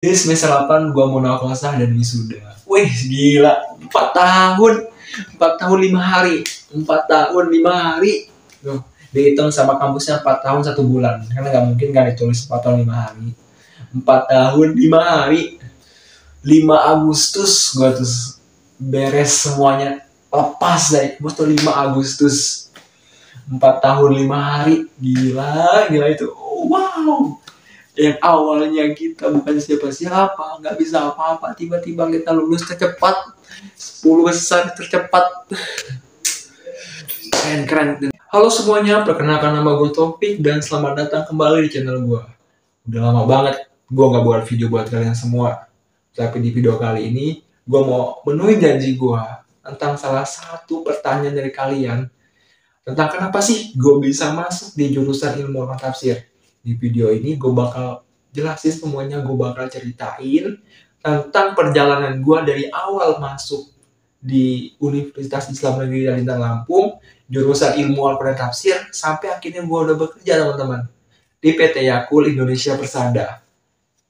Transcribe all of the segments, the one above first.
Di semester 8 gue mau nakosa dan wisuda. Wih gila, 4 tahun 4 tahun 5 hari 4 tahun 5 hari Tuh, dihitung sama kampusnya 4 tahun 1 bulan. Karena gak mungkin kan ditulis 4 tahun 5 hari. 4 tahun 5 hari 5 Agustus gue tuh beres semuanya, lepas dari kampus tuh 5 Agustus. 4 tahun 5 hari. Gila itu. Wow, yang awalnya kita bukan siapa-siapa, nggak bisa apa-apa, tiba-tiba kita lulus tercepat, 10 besar tercepat. Keren. Halo semuanya, perkenalkan nama gue Topik dan selamat datang kembali di channel gue. Udah lama banget gue nggak buat video buat kalian semua, tapi di video kali ini gue mau memenuhi janji gue tentang salah satu pertanyaan dari kalian tentang kenapa sih gue bisa masuk di jurusan ilmu orang tafsir. Di video ini gue bakal jelasin semuanya, gue bakal ceritain tentang perjalanan gue dari awal masuk di Universitas Islam Negeri Dalian Lampung, jurusan ilmu Al-Quran Tafsir, sampai akhirnya gue udah bekerja teman-teman di PT Yakul Indonesia Persada.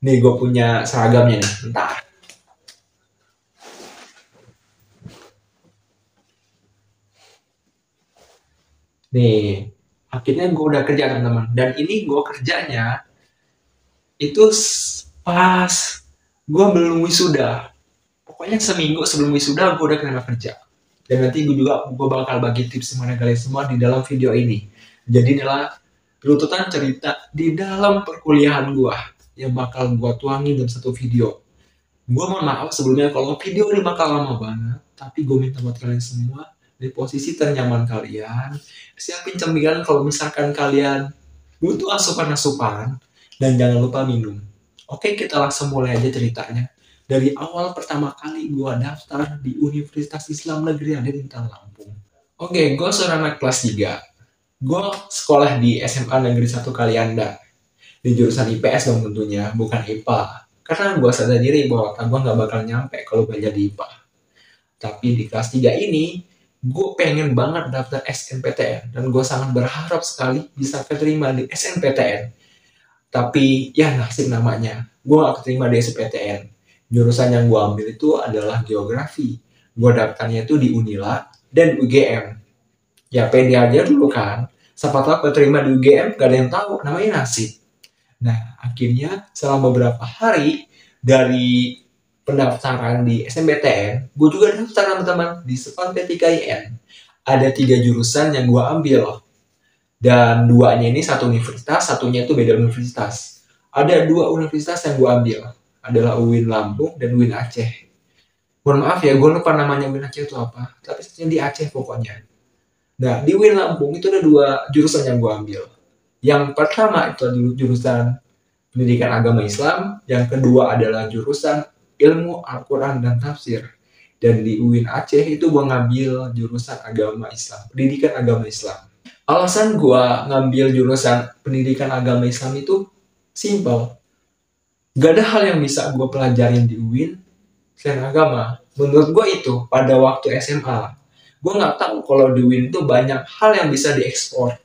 Nih gue punya seragamnya nih, bentar. Nih, akhirnya gue udah kerja teman-teman, dan ini gue kerjanya itu pas gue belum wisuda. Pokoknya seminggu sebelum wisuda gue udah kena kerja. Dan nanti gue bakal bagi tips kepada kalian semua di dalam video ini. Jadi adalah runtutan cerita di dalam perkuliahan gue yang bakal gue tuangin dalam satu video. Gue mohon maaf sebelumnya kalau video ini bakal lama banget, tapi gue minta buat kalian semua di posisi ternyaman kalian, siapin cemilan kalau misalkan kalian butuh asupan-asupan, dan jangan lupa minum. Oke, kita langsung mulai aja ceritanya. Dari awal pertama kali gue daftar di Universitas Islam Negeri ada di Lampung. Oke, gue seorang anak kelas 3. Gue sekolah di SMA Negeri 1 Kalianda. Di jurusan IPS dong tentunya, bukan IPA. Karena gue sadar diri bahwa gue gak bakal nyampe kalau belajar di IPA. Tapi di kelas 3 ini, gue pengen banget daftar SNPTN. Dan gue sangat berharap sekali bisa keterima di SNPTN. Tapi ya nasib namanya, gue gak keterima di SNPTN. Jurusan yang gue ambil itu adalah geografi. Gue daftarnya itu di Unila dan UGM. Ya pede aja dulu kan. Siapa tahu keterima di UGM, gak ada yang tahu, namanya nasib. Nah, akhirnya selama beberapa hari dari pendaftaran di SNPTN, gue juga daftar teman-teman di Sepan P3IN. Ada 3 jurusan yang gue ambil. Dan 2-nya ini satu universitas, satunya itu beda universitas. Ada 2 universitas yang gue ambil. Adalah UIN Lampung dan UIN Aceh. Mohon maaf ya, gue lupa namanya UIN Aceh itu apa. Tapi satunya di Aceh pokoknya. Nah, di UIN Lampung itu ada 2 jurusan yang gue ambil. Yang pertama itu adalah jurusan pendidikan agama Islam, yang kedua adalah jurusan ilmu Al-Quran dan Tafsir. Dan di UIN Aceh itu gue ngambil jurusan agama Islam, pendidikan agama Islam. Alasan gue ngambil jurusan pendidikan agama Islam itu simple. Gak ada hal yang bisa gue pelajarin di UIN selain agama. Menurut gue itu pada waktu SMA. Gue gak tahu kalau di UIN itu banyak hal yang bisa diekspor.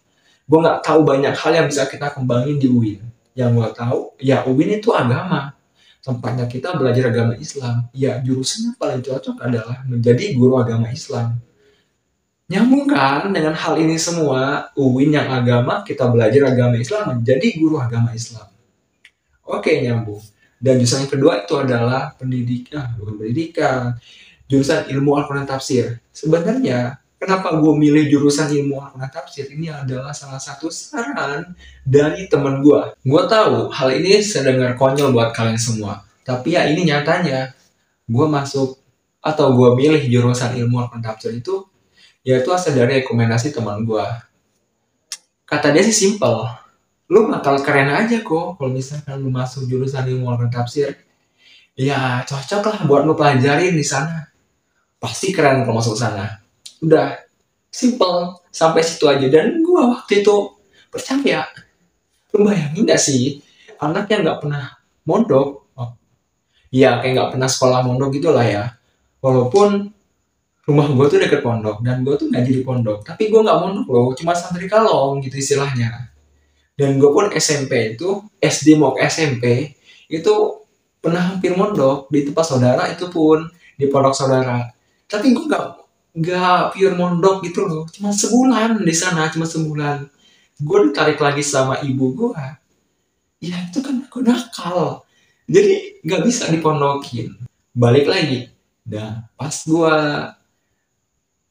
Gue gak tahu banyak hal yang bisa kita kembangin di UIN. Yang gue tahu, ya UIN itu agama. Tempatnya kita belajar agama Islam. Ya jurusannya paling cocok adalah menjadi guru agama Islam. Nyambung kan dengan hal ini semua, UIN yang agama, kita belajar agama Islam, menjadi guru agama Islam. Oke, nyambung. Dan jurusan yang kedua itu adalah pendidikan, jurusan ilmu Al-Quran Tafsir. Sebenarnya, kenapa gue milih jurusan ilmu Al-Quran Tafsir? Ini adalah salah satu saran dari temen gue. Gue tahu hal ini sedengar konyol buat kalian semua. Tapi ya ini nyatanya, gue masuk atau gue milih jurusan ilmu Al-Quran Tafsir itu, yaitu asal dari rekomendasi teman gue. Kata dia sih simple. Lu bakal keren aja kok kalau misalkan lu masuk jurusan ilmu Al-Quran Tafsir. Ya cocok lah buat lu pelajarin di sana. Pasti keren kalau masuk sana. Udah simple sampai situ aja. Dan gue waktu itu percaya. Lu bayangin gak sih anak yang gak pernah mondok, ya kayak gak pernah sekolah mondok gitu lah ya. Walaupun rumah gue tuh deket pondok dan gue tuh ngaji di pondok, tapi gue gak mondok loh, cuma santri kalong gitu istilahnya. Dan gue pun SMP itu, SD mau ke SMP, itu pernah hampir mondok di tempat saudara, itu pun di pondok saudara. Tapi gue nggak pure mondok gitu loh, cuma sebulan di sana, cuma sebulan. Gue ditarik lagi sama ibu gue, ya itu kan gue nakal, jadi nggak bisa dipondokin. Balik lagi, dan pas gue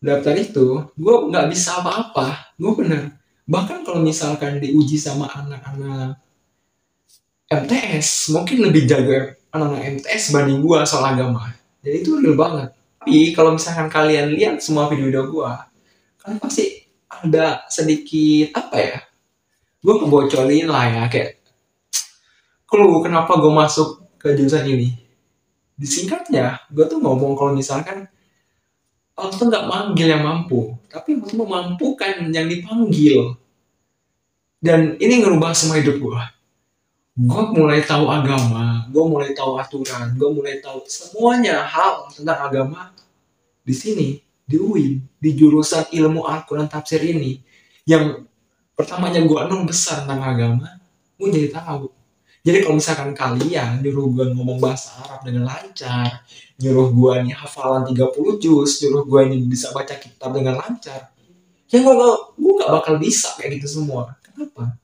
daftar itu, gue nggak bisa apa-apa, gue bener. Bahkan kalau misalkan diuji sama anak-anak MTS, mungkin lebih jago anak-anak MTS banding gue soal agama. Jadi itu real banget. Tapi kalau misalkan kalian lihat semua video-video gue, kalian pasti ada sedikit apa ya, gue ngebocorin lah ya, kayak clue kenapa gue masuk ke jurusan ini. Disingkatnya, gue tuh ngomong kalau misalkan Allah tuh nggak manggil yang mampu, tapi Allah tuh memampukan yang dipanggil. Dan ini ngerubah semua hidup gue. Gue mulai tahu agama, gue mulai tahu aturan, gue mulai tahu semuanya hal tentang agama di sini, di UIN, di jurusan ilmu Al-Quran Tafsir ini. Yang pertamanya gue nol besar tentang agama, gue jadi tahu. Jadi kalau misalkan kalian nyuruh gue ngomong bahasa Arab dengan lancar, nyuruh gue nih hafalan 30 juz, nyuruh gue ini bisa baca kitab dengan lancar, ya gue gak bakal bisa kayak gitu semua. Kenapa?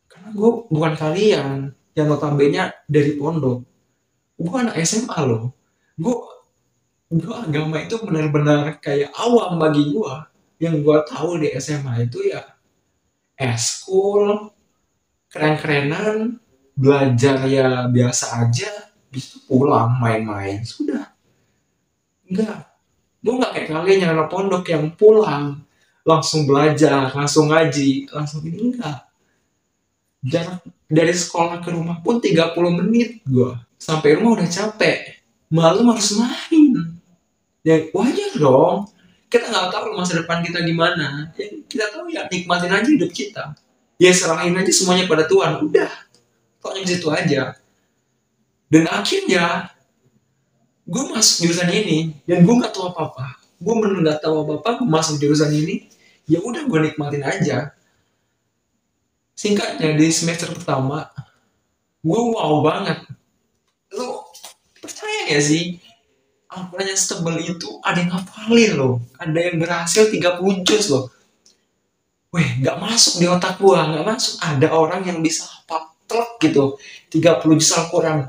Karena gue bukan kalian yang notabene dari pondok. Gue anak SMA loh. Gue agama itu benar-benar kayak awam bagi gue. Yang gue tahu di SMA itu ya eskul, keren-kerenan, belajar ya biasa aja, bisa pulang main-main, sudah. Enggak, gue nggak kayak kalian yang anak pondok yang pulang langsung belajar, langsung ngaji, langsung ini. Enggak, jarak dari sekolah ke rumah pun 30 menit gue. Sampai rumah udah capek, malam harus main. Ya wajar dong, kita nggak tahu masa depan kita gimana. Yang kita tahu ya nikmatin aja hidup kita. Ya serahin aja semuanya pada Tuhan, udah. Pokoknya di situ aja. Dan akhirnya gue masuk jurusan ini dan gue nggak tahu apa-apa. Gue bener nggak tahu apa-apa. Gue masuk jurusan ini, ya udah gue nikmatin aja. Singkatnya di semester pertama, gue wow banget. Lo percaya gak sih? Al-Quran yang setebal itu ada yang ngafalin loh. Ada yang berhasil 30 juz loh. Weh, gak masuk di otak gue, gak masuk. Ada orang yang bisa hafal telak gitu, 30 juz Al-Quran.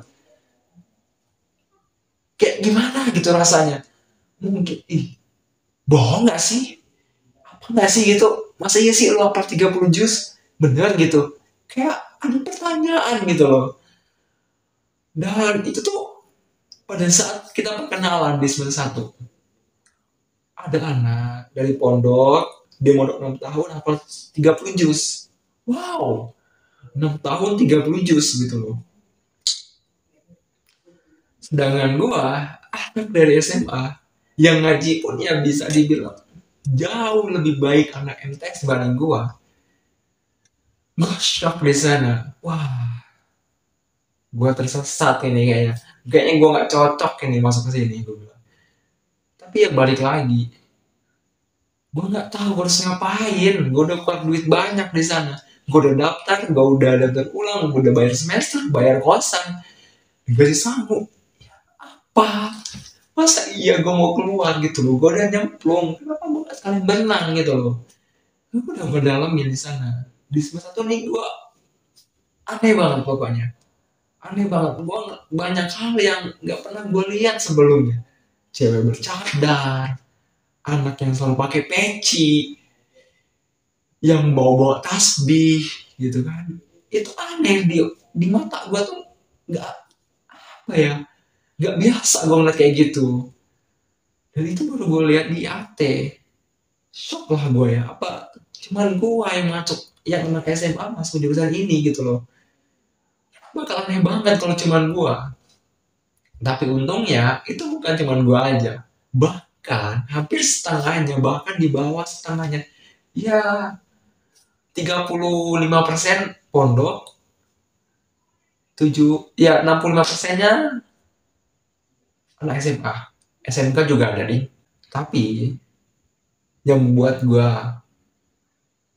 Kayak gimana gitu rasanya. Mungkin, bohong gak sih? Apa gak sih gitu? Masa iya sih lo hafal 30 juz? Bener gitu? Kayak ada pertanyaan gitu loh. Dan itu tuh pada saat kita perkenalan di semester 1. Ada anak dari pondok, dia mondok 6 tahun hafal 30 juz. Wow, 6 tahun 30 juz gitu loh. Sedangkan gua, anak dari SMA, yang ngaji pun ya bisa dibilang jauh lebih baik anak MTS bareng gua. Gua shock di sana. Wah, gua tersesat ini kayaknya. Kayaknya gua nggak cocok ini masuk ke sini, gua bilang. Tapi ya balik lagi, gue nggak tahu gue harus ngapain. Gue udah keluar duit banyak di sana, gue udah daftar, gue udah daftar ulang, gue udah bayar semester, bayar kosan, gaji sanggup. Apa? Masa iya gue mau keluar gitu loh? Gue udah nyemplung, kenapa gue nggak sekalian berenang gitu loh? Gue udah berdalamin di sana. Di semester 1 nih gue aneh banget pokoknya. Aneh banget. Gue banyak hal yang nggak pernah gue lihat sebelumnya. Cewek bercadar, anak yang selalu pakai peci, yang bawa-bawa tasbih gitu kan, itu aneh di mata gue tuh. Nggak apa ya, nggak biasa gue ngeliat kayak gitu. Dan itu baru gue lihat di AT, shock lah gue ya, apa cuman gue yang masuk, yang anak SMA masuk jurusan ini gitu loh. Bakal aneh banget kalau cuman gue. Tapi untungnya itu bukan cuman gue aja, bahkan hampir setengahnya, bahkan di bawah setengahnya, ya 35% pondok, 65%-nya anak SMA. SMK juga ada nih. Tapi yang membuat gue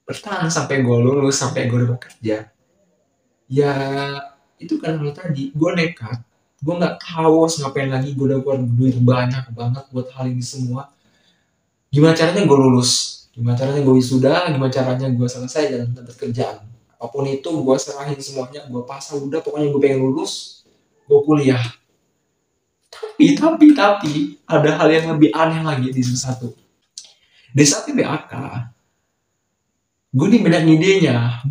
bertahan sampai gue lulus, sampai gue udah bekerja, ya itu kan lo tadi, gue nekat. Gue nggak tahu harus ngapain lagi, gue udah keluar duit banyak banget buat hal ini semua. Gimana caranya gue lulus, gimana caranya gue wisuda, gimana caranya gue selesai dan dapat kerjaan. Apapun itu gue serahin semuanya, gue pasang udah, pokoknya gue pengen lulus, gue kuliah. Tapi ada hal yang lebih aneh lagi di satu. Di saat BAK, gue nih banyak idenya.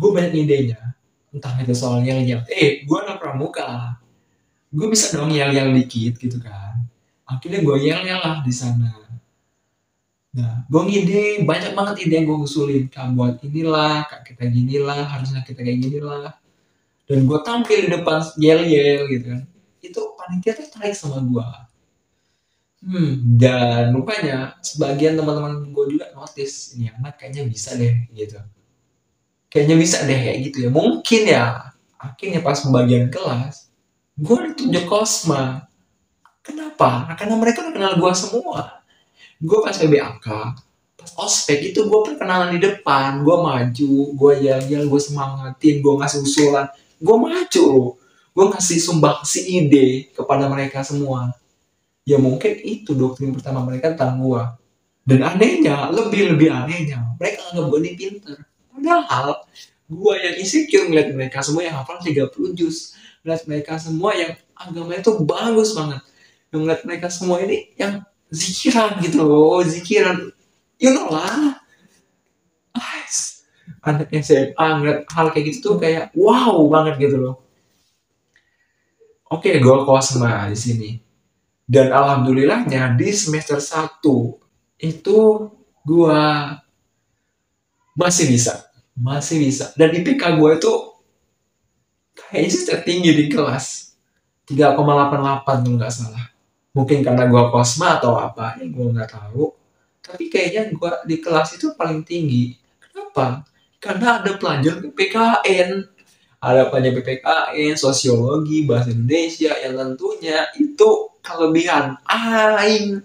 Entah itu soal yel-yel. Gue anak pramuka, gue bisa dong yel-yel dikit gitu kan. Akhirnya gue yel-yel lah di sana. Nah, gue ngide, banyak banget ide yang gue usulin. Kak, buat inilah, kak kita ginilah, harusnya kita kayak ginilah. Dan gue tampil di depan yel-yel gitu kan. Itu panitia tuh tertarik sama gue. Dan rupanya sebagian teman-teman gue juga notice, ini anak kayaknya bisa deh gitu. Kayaknya bisa deh kayak gitu ya. Mungkin ya, akhirnya pas pembagian kelas, gue ditunjuk Kosma. Kenapa? Karena mereka udah kenal gue semua. Gue pas PBAK, pas ospek itu gue perkenalan di depan, gue maju, gue yel-yel, gue semangatin, gue ngasih usulan, gue maju loh. Gue ngasih sumbangsi ide kepada mereka semua. Ya mungkin itu doktrin pertama mereka tentang gue. Dan anehnya, lebih anehnya, mereka anggap gue ini pinter. Padahal, gue yang insecure ngeliat mereka semua yang hafal 30 juz. Ngeliat mereka semua yang agamanya tuh bagus banget. Ngeliat mereka semua ini yang zikiran gitu loh, zikiran. You know lah. Anak SMA ngeliat hal kayak gitu tuh kayak wow banget gitu loh. Oke, gue Kosma di sini. Dan alhamdulillahnya di semester 1 itu gue masih bisa. Masih bisa. Dan IPK gue itu kayaknya sih tertinggi di kelas. 3,88 kalau nggak salah. Mungkin karena gue Kosma atau apa, ya gue nggak tahu. Tapi kayaknya gue di kelas itu paling tinggi. Kenapa? Karena ada pelajaran PPKN. Ada pelajaran PPKN, sosiologi, bahasa Indonesia, yang tentunya itu kelebihan aing.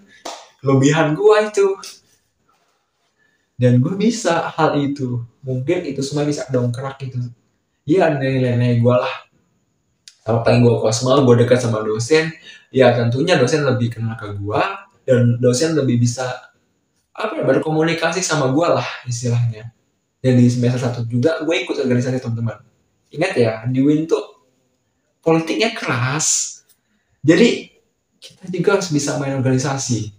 Kelebihan gue itu. Dan gue bisa hal itu. Mungkin itu semua bisa dongkrak gitu. Iya, nilai-nilai gue lah. Apalagi gue Kosma, gue dekat sama dosen. Ya tentunya dosen lebih kenal ke gue. Dan dosen lebih bisa berkomunikasi sama gue lah istilahnya. Dan di semester 1 juga gue ikut organisasi teman-teman. Ingat ya, di UIN tuh politiknya keras. Jadi kita juga harus bisa main organisasi.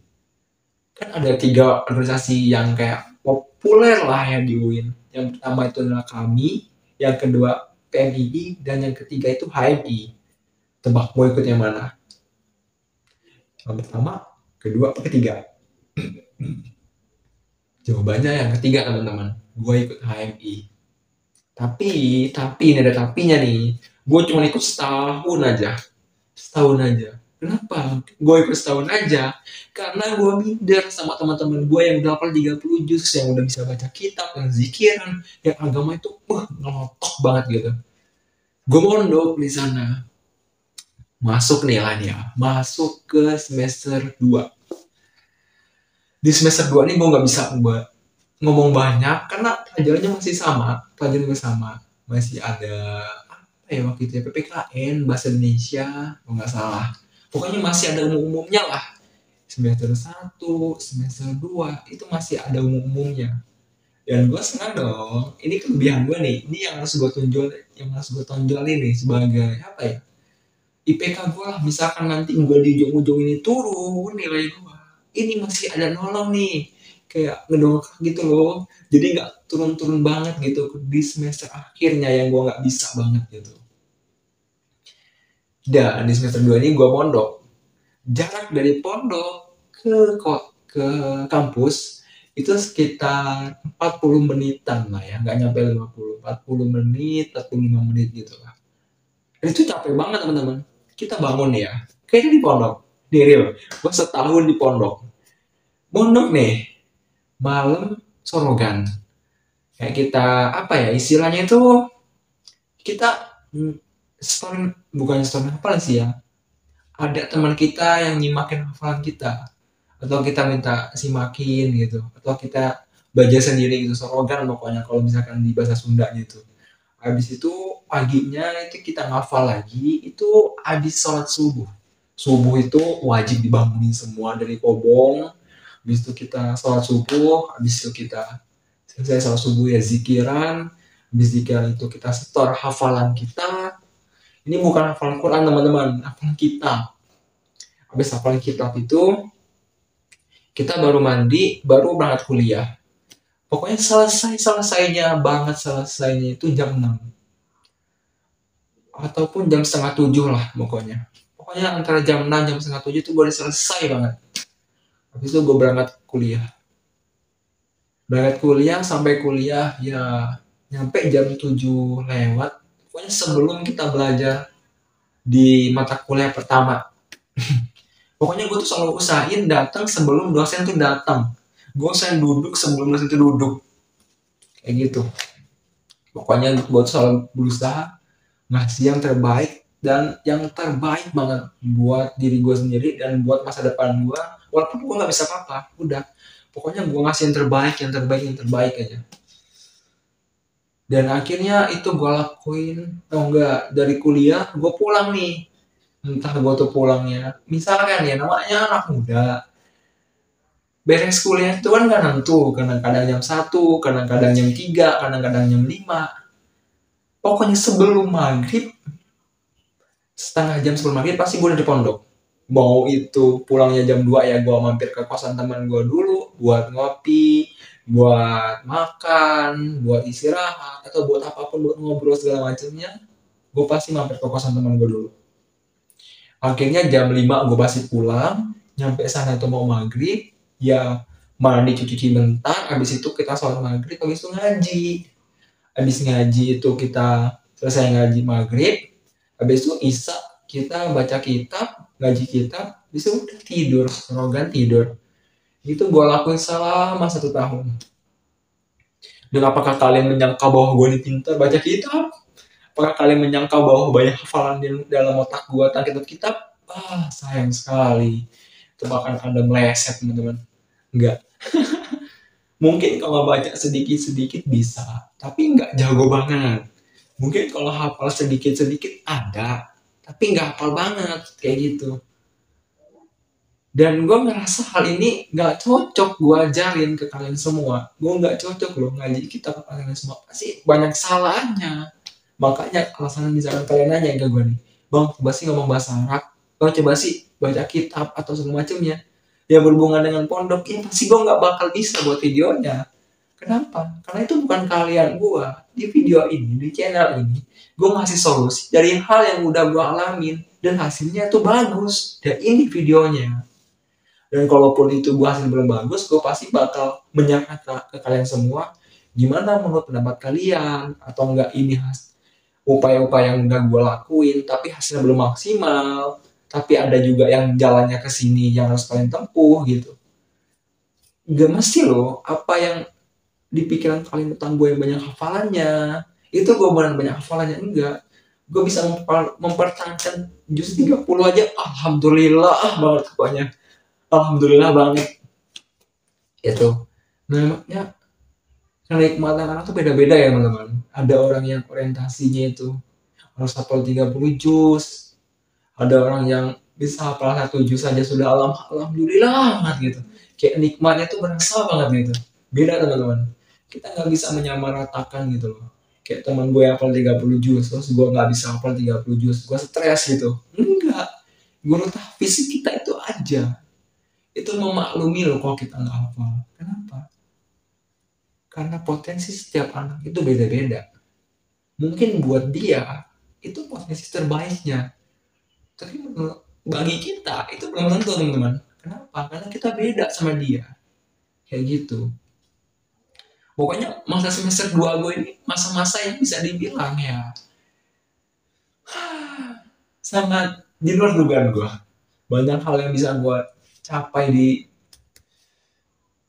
Kan ada 3 organisasi yang kayak populer lah ya di UIN. Yang pertama itu adalah kami, yang kedua PMII, dan yang ketiga itu HMI. Tebak mau ikut yang mana? Yang pertama, kedua, ketiga? Jawabannya yang ketiga teman-teman. Gue ikut HMI. Tapi ini ada tapinya nih. Gue cuma ikut setahun aja. Kenapa? Gue ikut setahun aja. Karena gue minder sama teman-teman gue yang udah hafal 30 juz, yang udah bisa baca kitab, yang zikiran, yang agama itu ngelotok banget gitu. Gue mondok di sana. Masuk nilainya. Masuk ke semester 2. Di semester 2 ini gue nggak bisa ngomong banyak karena pelajarannya masih sama. Masih ada waktu itu PPKN, bahasa Indonesia, kalau nggak salah. Pokoknya masih ada umum-umumnya lah. Semester 1, semester 2, itu masih ada umum-umumnya. Dan gue senang dong. Ini kelebihan gue nih. Ini yang harus gue tonjolin nih sebagai apa ya? IPK gue lah. Misalkan nanti gue di ujung-ujung ini turun nilai gue. Ini masih ada nolong nih. Kayak ngedongkrak gitu loh. Jadi nggak turun-turun banget gitu di semester akhirnya yang gue nggak bisa banget gitu. Dan di semester 2 ini gue mondok. Jarak dari pondok ke kampus itu sekitar 40 menitan lah ya, nggak nyampe 40 menit, 45 menit gitu lah. Dan itu capek banget teman-teman. Kita bangun ya, kayaknya di pondok, di real. Gue setahun di pondok. Mondok nih, malam sorogan. Kayak kita istilahnya itu kita bukan store apa sih ya, ada teman kita yang nyimakin hafalan kita, atau kita minta simakin gitu, atau kita belajar sendiri gitu, sorogan pokoknya kalau misalkan di bahasa Sunda gitu. Habis itu paginya itu kita ngafal lagi, itu habis sholat subuh. Subuh itu wajib dibangunin semua dari kobong. Habis itu kita sholat subuh, habis itu kita selesai sholat subuh ya zikiran. Habis zikiran itu kita setor hafalan kita. Ini bukan hafalan Quran teman-teman, hafalan kitab. Habis hafalan kitab itu kita baru mandi, baru berangkat kuliah. Pokoknya selesainya banget, selesainya itu jam 6 ataupun jam setengah 7 lah pokoknya. Pokoknya antara jam 6 jam setengah 7 itu gue udah selesai banget. Habis itu gue berangkat kuliah. Berangkat kuliah sampai kuliah ya nyampe jam 7 lewat. Pokoknya sebelum kita belajar di mata kuliah pertama. Pokoknya gue tuh selalu usahain datang sebelum dosen tuh datang. Gue usahain duduk sebelum dosen tuh duduk. Kayak gitu. Pokoknya gue tuh selalu berusaha ngasih yang terbaik dan yang terbaik banget buat diri gue sendiri dan buat masa depan gue. Walaupun gue nggak bisa apa-apa, udah. Pokoknya gue ngasih yang terbaik aja. Dan akhirnya itu gue lakuin. Enggak, dari kuliah gue pulang nih. Entah gue tuh pulangnya, misalkan ya namanya anak muda, beres kuliah itu kan gak nentu, kadang-kadang jam 1, kadang-kadang jam 3, kadang-kadang jam 5. Pokoknya sebelum maghrib, setengah jam sebelum maghrib pasti gue udah di pondok. Mau itu pulangnya jam 2 ya gue mampir ke kosan teman gue dulu buat ngopi, buat makan, buat istirahat, atau buat apapun, buat ngobrol segala macamnya. Gue pasti mampir ke kosan teman gue dulu. Akhirnya jam 5 gue pasti pulang, nyampe sana itu mau maghrib, ya mandi cuci bentar, habis itu kita sholat maghrib, habis itu ngaji. Habis ngaji itu kita selesai ngaji maghrib, habis itu isya kita baca kitab, ngaji kitab, habis itu udah tidur, serogan tidur. Itu gue lakuin selama 1 tahun. Dan apakah kalian menyangka bahwa gue ini pintar baca kitab? Apakah kalian menyangka bahwa banyak hafalan di dalam otak gue tentang kitab? Sayang sekali. Itu bahkan Anda meleset, teman-teman. Enggak. Mungkin kalau baca sedikit-sedikit bisa, tapi enggak jago banget. Mungkin kalau hafal sedikit-sedikit ada, tapi enggak hafal banget, kayak gitu. Dan gue ngerasa hal ini enggak cocok gue ajarin ke kalian semua. Gue enggak cocok loh ngaji kitab ke kalian semua. Pasti banyak salahnya. Makanya alasan misalkan kalian nanya ke gue nih, bang coba sih ngomong bahasa Arab, bang coba sih baca kitab atau segala macamnya yang berhubungan dengan pondok, ya pasti gue nggak bakal bisa buat videonya. Kenapa? Karena itu bukan kalian gue. Di video ini, di channel ini, gue ngasih solusi dari hal yang udah gue alamin dan hasilnya tuh bagus. Dan ini videonya. Dan kalaupun itu gue hasil belum bagus, gue pasti bakal menyatakan ke kalian semua gimana menurut pendapat kalian, atau enggak ini upaya-upaya yang udah gue lakuin tapi hasilnya belum maksimal, tapi ada juga yang jalannya ke sini yang harus kalian tempuh gitu. Gak mesti loh apa yang di pikiran kalian tentang gue yang banyak hafalannya itu gue benar banyak hafalannya, enggak. Gue bisa mempertahankan juz 30 aja, alhamdulillah banget pokoknya. Alhamdulillah banget itu. Namanya kenikmatan anak tuh beda-beda ya teman-teman. Ada orang yang orientasinya itu harus hafal 30 juz. Ada orang yang bisa hafal 1 juz saja sudah alhamdulillah banget gitu. Kayak nikmatnya tuh berasa banget gitu. Beda teman-teman. Kita nggak bisa menyamaratakan gitu loh. Kayak teman gue yang hafal 30 juz, terus gue nggak bisa hafal 30 juz, gue stres gitu. Enggak. Guru tahfiz kita itu aja. Itu memaklumi loh kalau kita nggak hafal. Kenapa? Karena potensi setiap anak itu beda-beda. Mungkin buat dia itu potensi terbaiknya, tapi bagi kita itu belum tentu teman-teman. Kenapa? Karena kita beda sama dia, kayak gitu. Pokoknya masa semester 2 gue ini masa-masa yang bisa dibilang ya sangat di luar dugaan gue. Banyak hal yang bisa gue capai di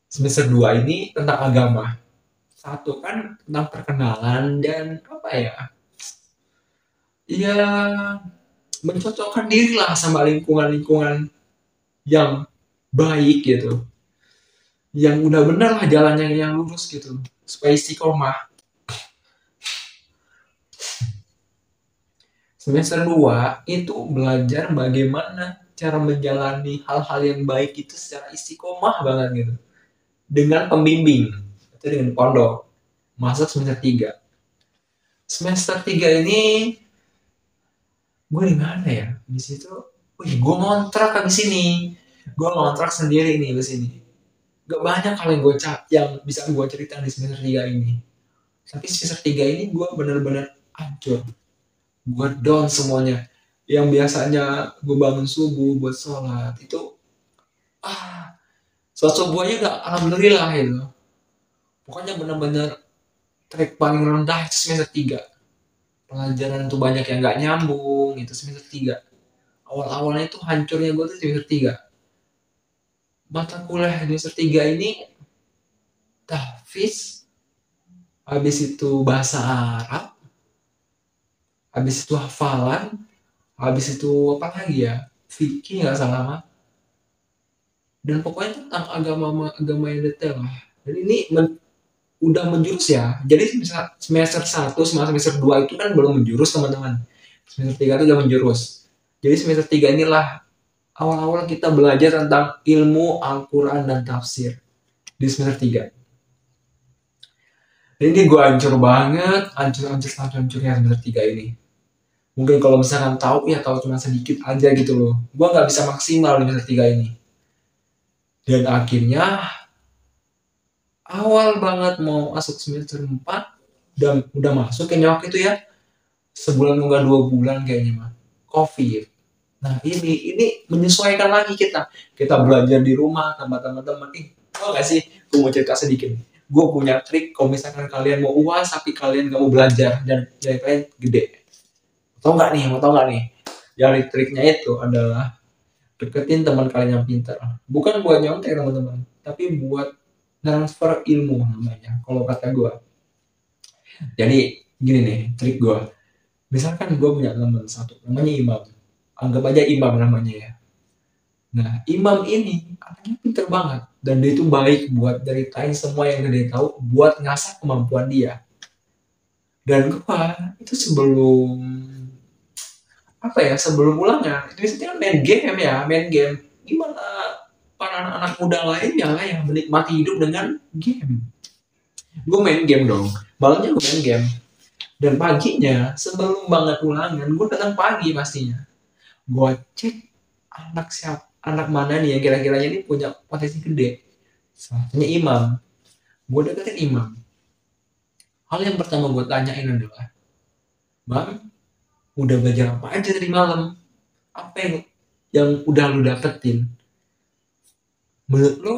semester 2 ini tentang agama. Satu kan tentang perkenalan dan apa ya, mencocokkan diri lah sama lingkungan-lingkungan yang baik gitu, yang udah bener lah jalannya yang lurus gitu, supaya istiqomah. Semester 2 itu belajar bagaimana cara menjalani hal-hal yang baik itu secara istiqomah banget gitu. Dengan pembimbing, itu dengan pondok. Masuk semester 3. Semester 3 ini gue di mana ya? Di situ, wih, gue ngontrak di sini. Gue ngontrak sendiri nih di sini. Gak banyak kali yang bisa gue cerita di semester 3 ini. Tapi semester 3 ini gue bener-bener hancur. Gue down semuanya. Yang biasanya gue bangun subuh buat sholat, itu sholat subuhnya gak alhamdulillah itu. Pokoknya bener-bener track paling rendah itu semester 3. Pelajaran tuh banyak yang gak nyambung, itu semester 3. Awal-awalnya itu hancurnya gue tuh semester 3. Mata kuliah di semester 3 ini tahfiz, habis itu bahasa Arab, habis itu hafalan, habis itu apa lagi ya, fikih nggak salah mah, dan pokoknya tentang agama yang detail lah. Dan ini udah menjurus ya, jadi semester 1 sama semester 2 itu kan belum menjurus teman-teman, semester 3 itu udah menjurus. Jadi semester 3 inilah awal-awal kita belajar tentang ilmu Al-Quran dan tafsir di semester 3. Dan ini gue hancur banget, hancurnya semester 3 ini. Mungkin kalau misalkan tahu ya tahu cuma sedikit aja gitu loh. Gue nggak bisa maksimal di semester 3 ini. Dan akhirnya awal banget mau masuk semester 4 dan udah masuk kayaknya waktu itu ya. Sebulan enggak 2 bulan kayaknya mah. Covid. Nah ini menyesuaikan lagi kita. Kita belajar di rumah sama teman-teman. Tau gak sih? Gue mau cerita sedikit. Gue punya trik kalau misalkan kalian mau UAS tapi kalian gak mau belajar dan nilai kalian gede. Mau tau gak nih? Yang triknya itu adalah deketin teman kalian yang pintar. Bukan buat nyontek teman-teman, tapi buat transfer ilmu namanya. Kalau kata gue. Jadi gini nih trik gue. Misalkan gue punya teman satu, namanya Imam. Anggap aja Imam namanya ya. Nah, Imam ini anaknya pintar banget. Dan dia itu baik buat ceritain semua yang dia tahu, buat ngasah kemampuan dia. Dan gue itu sebelum ulangan, itu biasanya kan main game. Gimana para anak-anak muda lainnya yang menikmati hidup dengan game. Gue main game dong. Malamnya gue main game. Dan paginya, sebelum banget ulangan, gue datang pagi pastinya. Gue cek anak mana nih yang kira-kiranya ini punya potensi gede. Salahnya Imam. Gue deketin Imam. Hal yang pertama gue tanyain adalah, Bang, udah belajar apa aja tadi malam? Apa yang udah lu dapetin? Menurut lu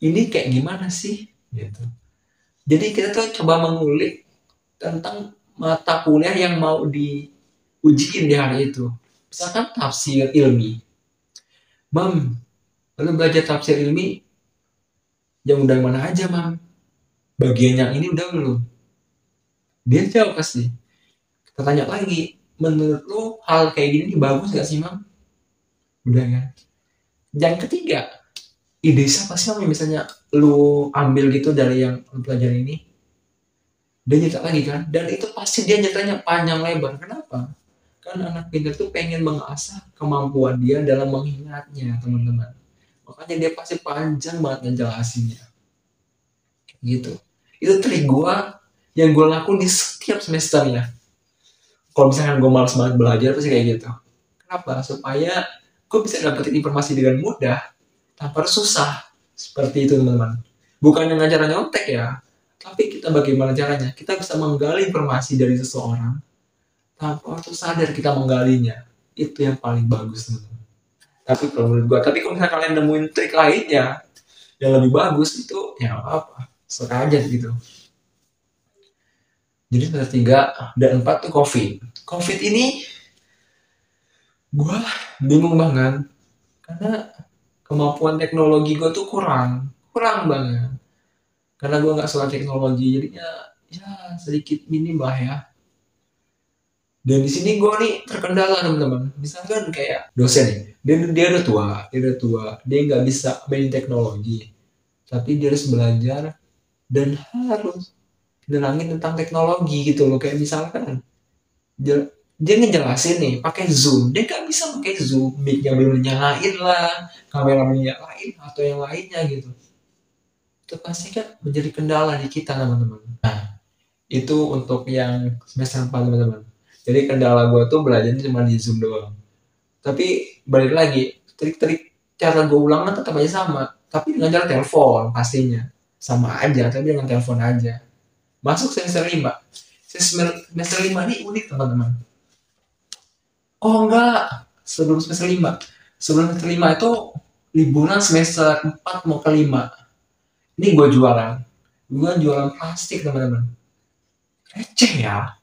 ini kayak gimana sih? Gitu. Jadi kita tuh coba mengulik tentang mata kuliah yang mau diujiin di hari itu. Misalkan tafsir ilmi. Mam, lu belajar tafsir ilmi yang udah mana aja, Mam? Bagian yang ini udah belum? Dia jawab pasti. Kita tanya lagi, menurut lu hal kayak gini bagus gak sih, Mam? Udah kan? Yang ketiga, ide siapa sih yang misalnya lu ambil gitu dari yang lu pelajari ini? Dia nyerita lagi kan, dan itu pasti dia nyeritanya panjang lebar. Kenapa? Karena anak pintar tuh pengen mengasah kemampuan dia dalam mengingatnya, teman-teman. Makanya dia pasti panjang banget ngejelasinnya. Gitu. Itu trik gue yang gue lakuin di setiap semesternya. Kalau misalkan gue malas banget belajar pasti kayak gitu. Kenapa? Supaya gue bisa dapetin informasi dengan mudah tanpa susah. Seperti itu, teman-teman. Bukan dengan cara nyontek ya, tapi kita bagaimana caranya? Kita bisa menggali informasi dari seseorang tanpa harus sadar kita menggalinya. Itu yang paling bagus, teman-teman. Tapi kalau menurut gue, tapi kalau misalnya kalian nemuin trik lainnya yang lebih bagus, itu ya apa? Suka aja gitu. Jadi semester 3 dan 4 tuh Covid ini gue bingung banget karena kemampuan teknologi gue tuh kurang banget. Karena gue nggak suka teknologi, jadinya ya sedikit minim lah ya. Dan di sini gue nih terkendala, teman-teman. Misalkan kayak dosen nih, dia udah tua, dia nggak bisa main teknologi, tapi dia harus belajar dan harus nerangin tentang teknologi gitu loh. Kayak misalkan Dia ngejelasin nih pakai Zoom, dia nggak bisa pakai Zoom, mic-nya belum nyalain lah, kamera belum nyalain atau yang lainnya gitu. Itu pasti kan menjadi kendala di kita teman-teman. Nah, itu untuk yang semester 4 teman-teman. Jadi kendala gue tuh belajarnya cuma di Zoom doang. Tapi balik lagi, trik-trik cara gue ulangan tetap aja sama, tapi dengan cara telepon pastinya. Sama aja, tapi dengan telepon aja. Masuk semester 5. Semester 5 ini unik teman-teman. Oh enggak, sebelum semester 5. Sebelum semester 5 itu liburan semester 4 mau ke 5. Ini gue jualan. Gue jualan plastik teman-teman. Receh ya.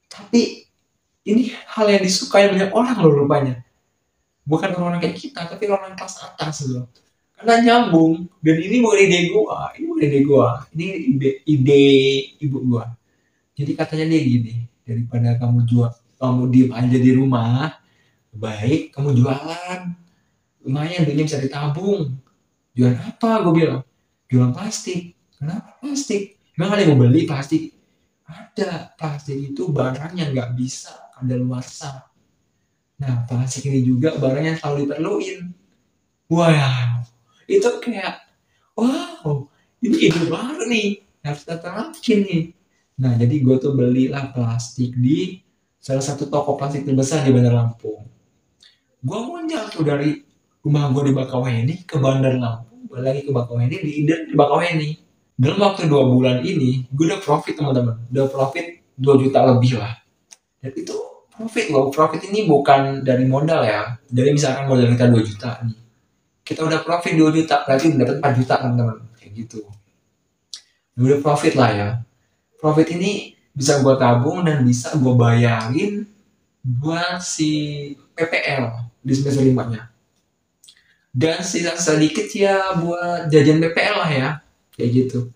Tapi ini hal yang disukai banyak orang loh rupanya. Bukan orang-orang kayak kita, tapi orang kelas atas loh. Karena nyambung. Dan ini bukan ide gue. Ini bukan ide gue. Ini ide ibu gue. Jadi katanya dia gini. Daripada kamu diem aja di rumah, baik kamu jualan, lumayan duitnya bisa ditabung. Jualan apa gue bilang? Jualan plastik. Kenapa plastik? Emang ada yang mau beli plastik? Ada. Plastik itu barang yang nggak bisa kadaluarsa. Nah plastik ini juga barang yang selalu diperluin. Wow, itu kayak wow, ini ide baru nih, harus kita terapin nih. Nah jadi gue tuh belilah plastik di salah satu toko plastik terbesar di Bandar Lampung. Gue monjak tuh dari rumah gue di Bakauheni ke Bandar Lampung, balik lagi ke Bakauheni, di Bakauheni. Dalam waktu 2 bulan ini, gue udah profit teman-teman, udah profit 2 juta lebih lah. Dan itu profit loh, profit ini bukan dari modal ya. Jadi misalkan modal kita 2 juta nih, kita udah profit 2 juta, berarti udah dapat 4 juta teman-teman, kayak gitu. Udah profit lah ya. Profit ini bisa gue tabung dan bisa gue bayarin buat si PPL di semester 5-nya. Dan sisa sedikit ya buat jajan PPL lah ya, kayak gitu.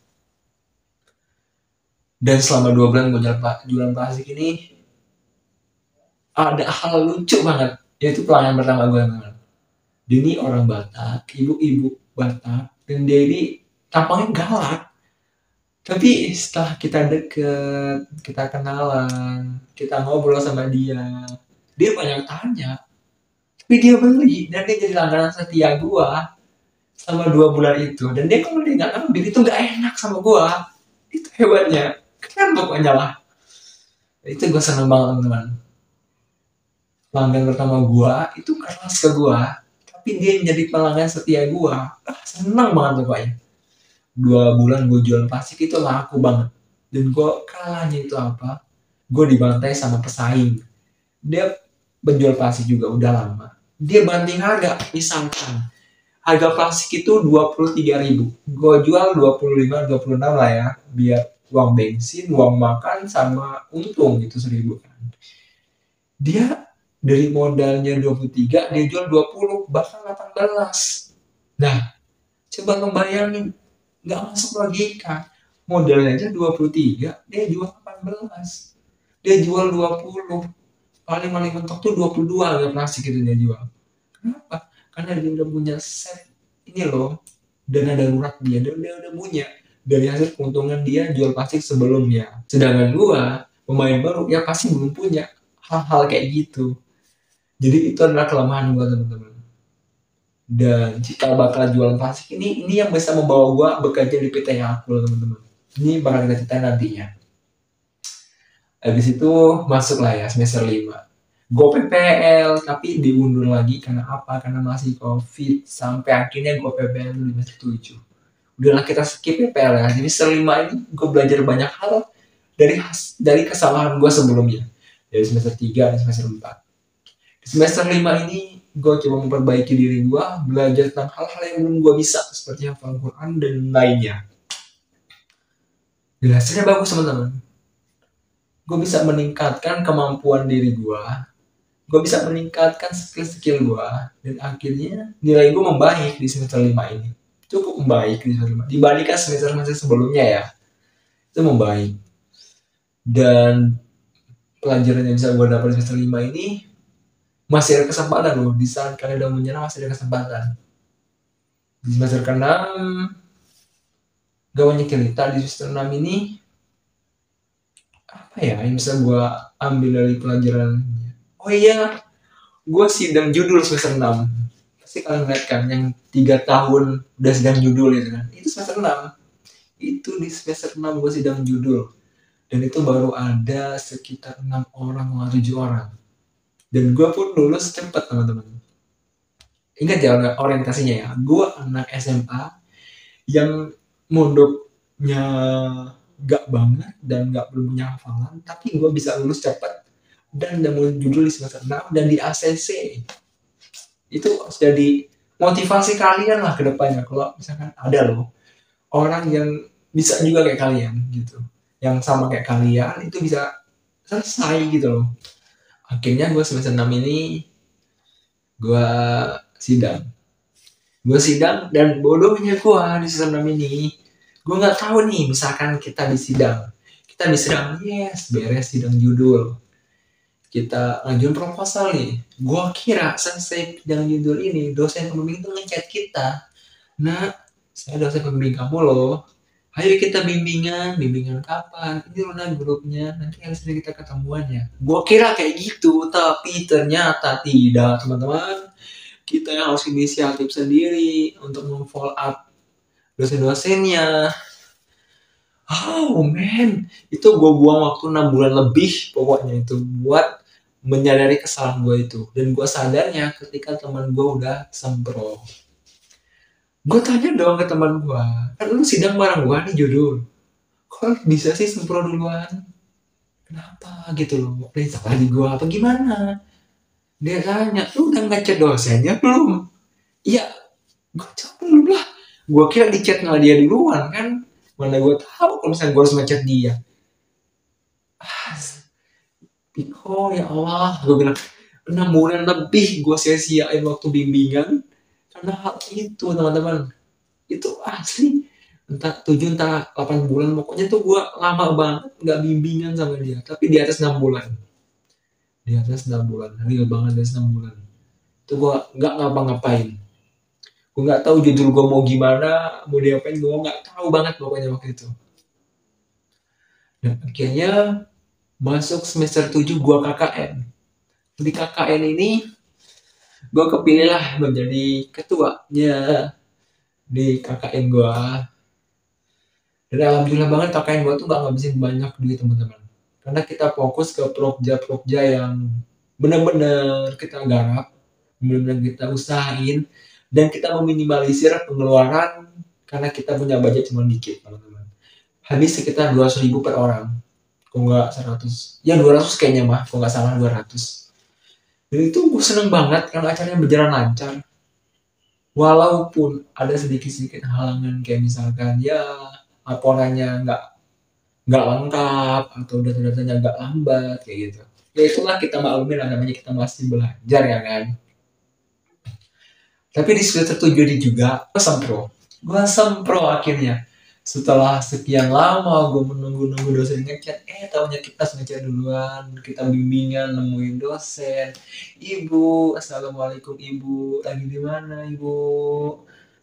Dan selama 2 bulan gue jualan plastik ini, ada hal lucu banget, yaitu pelanggan pertama gue teman. Dia ini orang Batak, ibu-ibu Batak, dan dia ini tampangnya galak. Tapi setelah kita deket, kita kenalan, kita ngobrol sama dia banyak tanya. Tapi dia beli, dan dia jadi langganan setia gua selama 2 bulan itu. Dan dia kalau dia nggak ngambil, itu nggak enak sama gua. Itu hebatnya. Keren pokoknya lah. Itu gua seneng banget teman-teman. Pelanggan pertama gua itu keras ke gua, tapi dia menjadi pelanggan setia gua. Seneng banget pokoknya. 2 bulan gue jual plastik itu laku banget. Dan gue kalahnya itu apa? Gue dibantai sama pesaing. Dia penjual plastik juga udah lama. Dia banting harga, misalkan harga plastik itu 23.000, gue jual 25, 26 lah ya, biar uang bensin, uang makan, sama untung gitu 1.000 kan. Dia dari modalnya 23, dia jual 20, bahkan 18. Nah, coba ngebayangin, nggak masuk logika. Modalnya aja 23, dia jual 18. Dia jual 20. Paling mentok tuh 22 harga plastik itu dia jual. Kenapa? Karena dia udah punya set ini loh, dana darurat dia udah punya dari hasil keuntungan dia jual plastik sebelumnya. Sedangkan gua pemain baru ya pasti belum punya hal-hal kayak gitu. Jadi itu adalah kelemahan gua teman-teman. Dan jika bakal jualan plastik ini yang bisa membawa gua bekerja di PT Yakul teman-teman. Ini bakal kita ceritain nantinya. Habis itu masuk lah ya semester 5. Gue PPL tapi diundur lagi karena apa? Karena masih COVID. Sampai akhirnya gue PPL di semester 7. Udahlah kita skip PPL ya. Jadi semester 5 ini gue belajar banyak hal dari kesalahan gue sebelumnya. Dari semester 3 dan semester 4. Di semester 5 ini gue coba memperbaiki diri gue, belajar tentang hal-hal yang belum gue bisa, seperti hafal Quran dan lainnya. Hasilnya bagus teman-teman. Gue bisa meningkatkan kemampuan diri gue bisa meningkatkan skill gue, dan akhirnya nilai gue membaik di semester 5 ini. Cukup membaik di semester 5 dibandingkan semester sebelumnya ya. Itu membaik. Dan pelajaran yang bisa gue dapat di semester 5 ini masih ada kesempatan loh. Di saat kalian udah menyerah masih ada kesempatan. Di semester ke-6 gak banyak cerita. Di semester 6 ini apa ya yang bisa gue ambil dari pelajaran. Oh iya, gue sidang judul semester 6. Pasti kalian lihat kan yang 3 tahun udah sidang judul itu kan, itu semester 6. Itu di semester 6 gue sidang judul, dan itu baru ada sekitar 6 orang atau 7 orang, dan gue pun lulus cepat teman-teman. Ingat ya orientasinya ya, gue anak SMA yang mondoknya gak banget dan gak belum punya hafalan, tapi gue bisa lulus cepat dan udah mau judul di semester 6 dan di ACC. Itu harus jadi motivasi kalian lah ke depannya, kalau misalkan ada loh orang yang bisa juga kayak kalian gitu, yang sama kayak kalian, itu bisa selesai gitu loh. Akhirnya gue semester 6 ini gue sidang dan bodohnya gue di semester 6 ini gue nggak tahu nih, misalkan kita di sidang yes beres sidang judul, kita ngajuin proposal nih, gue kira selesai sidang judul ini dosen pembimbing tuh ngechat kita, nah saya dosen pembimbing kamu loh, ayo kita bimbingan kapan, ini Luna grupnya, nanti hari kita ketemuan ya. Gue kira kayak gitu, tapi ternyata tidak teman-teman. Kita yang harus inisiatif sendiri untuk memfollow up dosen-dosennya. Oh man, itu gue buang waktu 6 bulan lebih pokoknya itu buat menyadari kesalahan gue itu. Dan gue sadarnya ketika teman gue udah sempro. Gue tanya dong ke teman gue, kan lu sidang bareng gue nih judul, kok bisa sih sempro duluan? Kenapa gitu loh? Ada salah di gue apa gimana? Dia tanya, lu udah ngechat dosennya belum? Iya, gue jawab belum lah. Gue kira di chat sama dia duluan kan. Mana gue tahu kalau misalnya gue harus ngechat dia. Piko ya Allah, gue bilang 6 bulan lebih gue sia-siain waktu bimbingan karena hal itu teman-teman. Itu asli, entah 7 entah 8 bulan, pokoknya tuh gue lama banget gak bimbingan sama dia, tapi di atas 6 bulan, real banget di atas 6 bulan itu gue gak ngapa-ngapain, gue gak tahu judul gue mau gimana, mau diapain, gue gak tahu banget pokoknya waktu itu. Dan akhirnya masuk semester 7 gue KKN. Di KKN ini gue kepilih lah menjadi ketuanya di KKN gue. Dan alhamdulillah banget KKN gue tuh gak ngabisin banyak duit teman-teman, karena kita fokus ke prokja yang benar-benar kita garap, benar-benar kita usahain, dan kita meminimalisir pengeluaran karena kita punya budget cuma dikit teman-teman. Habis sekitar 200.000 per orang, kok nggak 100, ya 200 kayaknya mah, kok nggak salah 200. Dan itu gue seneng banget karena acaranya berjalan lancar, walaupun ada sedikit-sedikit halangan kayak misalkan ya laporannya nggak lengkap atau data-datanya nggak lambat kayak gitu. Ya itulah, kita maklumin lah, namanya kita masih belajar ya kan. Tapi di semester 7 ini juga gue sempro akhirnya. Setelah sekian lama gue menunggu dosen ngechat, taunya kita ngechat duluan, kita bimbingan nemuin dosen. Ibu, assalamualaikum ibu, lagi di mana ibu?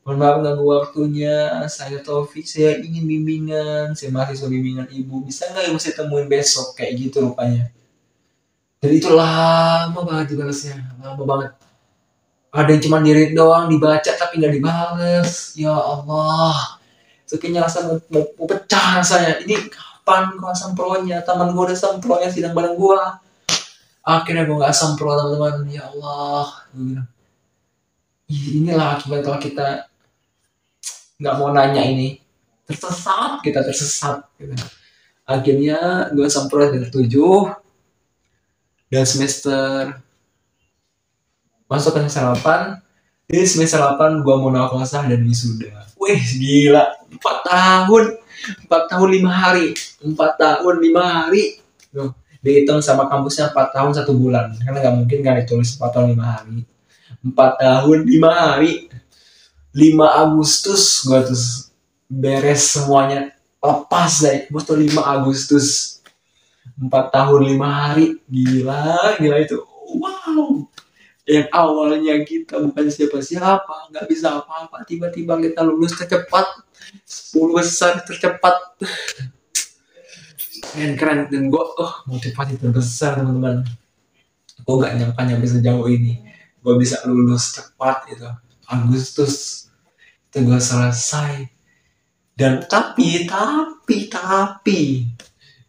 Mohon maaf ganggu waktunya, saya Taufik, saya ingin bimbingan, saya mahasiswa bimbingan ibu, bisa nggak ibu saya temuin besok, kayak gitu rupanya. Dan itu lama banget dibalasnya, lama banget. Ada yang cuma di-read doang, dibaca tapi nggak dibales. Ya Allah, itu kayaknya rasa mau pecah rasanya. Ini kapan gua sempronya? Teman gua udah sempronya sidang bareng gua. Akhirnya gua nggak sempro teman-teman. Ya Allah, gua bilang, inilah akibat kalau kita nggak mau nanya ini. Kita tersesat. Gitu. Akhirnya gua sempro semester 7 dan semester masuk ke semester 8. Di semester 8 gue mau nakosa dan wisuda. Wih gila, 4 tahun 5 hari. 4 tahun 5 hari. Tuh, dihitung sama kampusnya 4 tahun 1 bulan. Karena gak mungkin kan ditulis 4 tahun 5 hari. 4 tahun 5 hari. 5 Agustus gue tuh beres semuanya. Lepas deh, gue tuh 5 Agustus. 4 tahun 5 hari. Gila itu. Wow. Yang awalnya kita bukan siapa-siapa, nggak bisa apa-apa, tiba-tiba kita lulus tercepat, 10 besar tercepat. keren dan gue motivasi terbesar teman-teman. Gue gak nyangka nyampe sejauh ini, gue bisa lulus cepat itu Agustus itu gue selesai. Dan tapi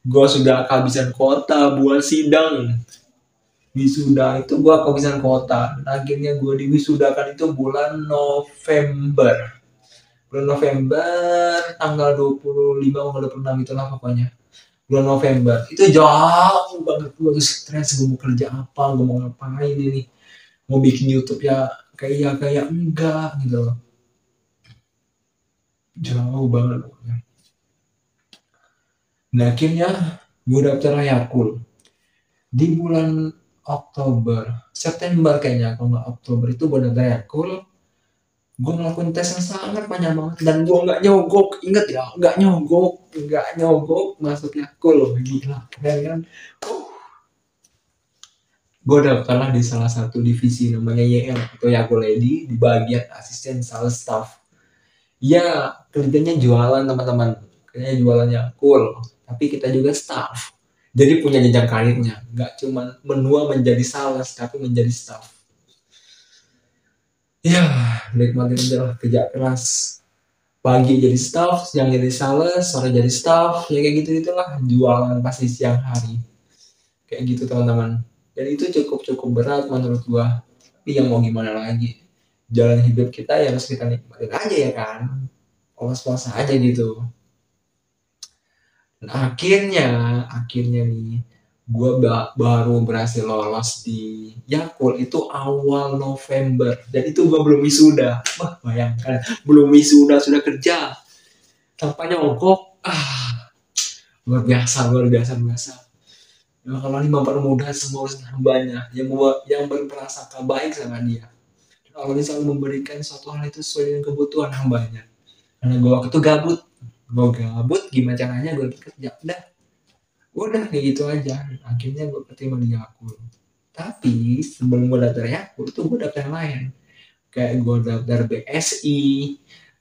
gue sudah kehabisan kuota buat sidang wisuda. Itu gue kehabisan kuota dan akhirnya gue diwisudakan itu bulan November tanggal 25 atau 26 itulah pokoknya. Bulan November itu jauh banget, gue tuh stres, gue mau kerja apa, gue mau ngapain ini, mau bikin YouTube ya kayak enggak gitu loh, jauh banget pokoknya. Nah akhirnya gue daftar Yakul di bulan September kayaknya, kalau nggak Oktober itu gue daftar Yakul. Gue ngelakuin tes yang sangat panjang banget dan gue nggak nyogok, inget ya, nggak nyogok masuk Yakul, gila keren kan. Gue daftarlah di salah satu divisi namanya YL atau Yakul Lady di bagian asisten sales staff. Ya kerjanya jualan teman-teman, kerjanya jualan Yakul, tapi kita juga staff. Jadi punya jenjang karirnya, nggak cuma menua menjadi sales, tapi menjadi staff. Ya, nikmatin aja lah kerja keras. Pagi jadi staff, siang jadi sales, sore jadi staff, ya kayak gitu itulah jualan pasti siang hari. Kayak gitu teman-teman. Dan itu cukup berat menurut gua. Tapi yang mau gimana lagi? Jalan hidup kita ya harus kita nikmatin aja ya kan. Puas-puasa aja gitu. Dan akhirnya nih, gue baru berhasil lolos di Yakul itu awal November. Dan itu gue belum wisuda. Wah bayangkan, belum wisuda sudah kerja tanpa nyogok. Luar biasa. Nah, kalau ini mempermudah semua urusan hambanya yang berprasangka baik sama dia. Dan Allah selalu memberikan suatu hal itu sesuai dengan kebutuhan hambanya. Karena gue waktu itu gabut, gimana caranya gue kerja, udah kayak gitu aja. Akhirnya gue keterima di Yakul. Tapi sebelum gue daftar Yakul tuh gue daftar yang lain, kayak gue daftar BSI,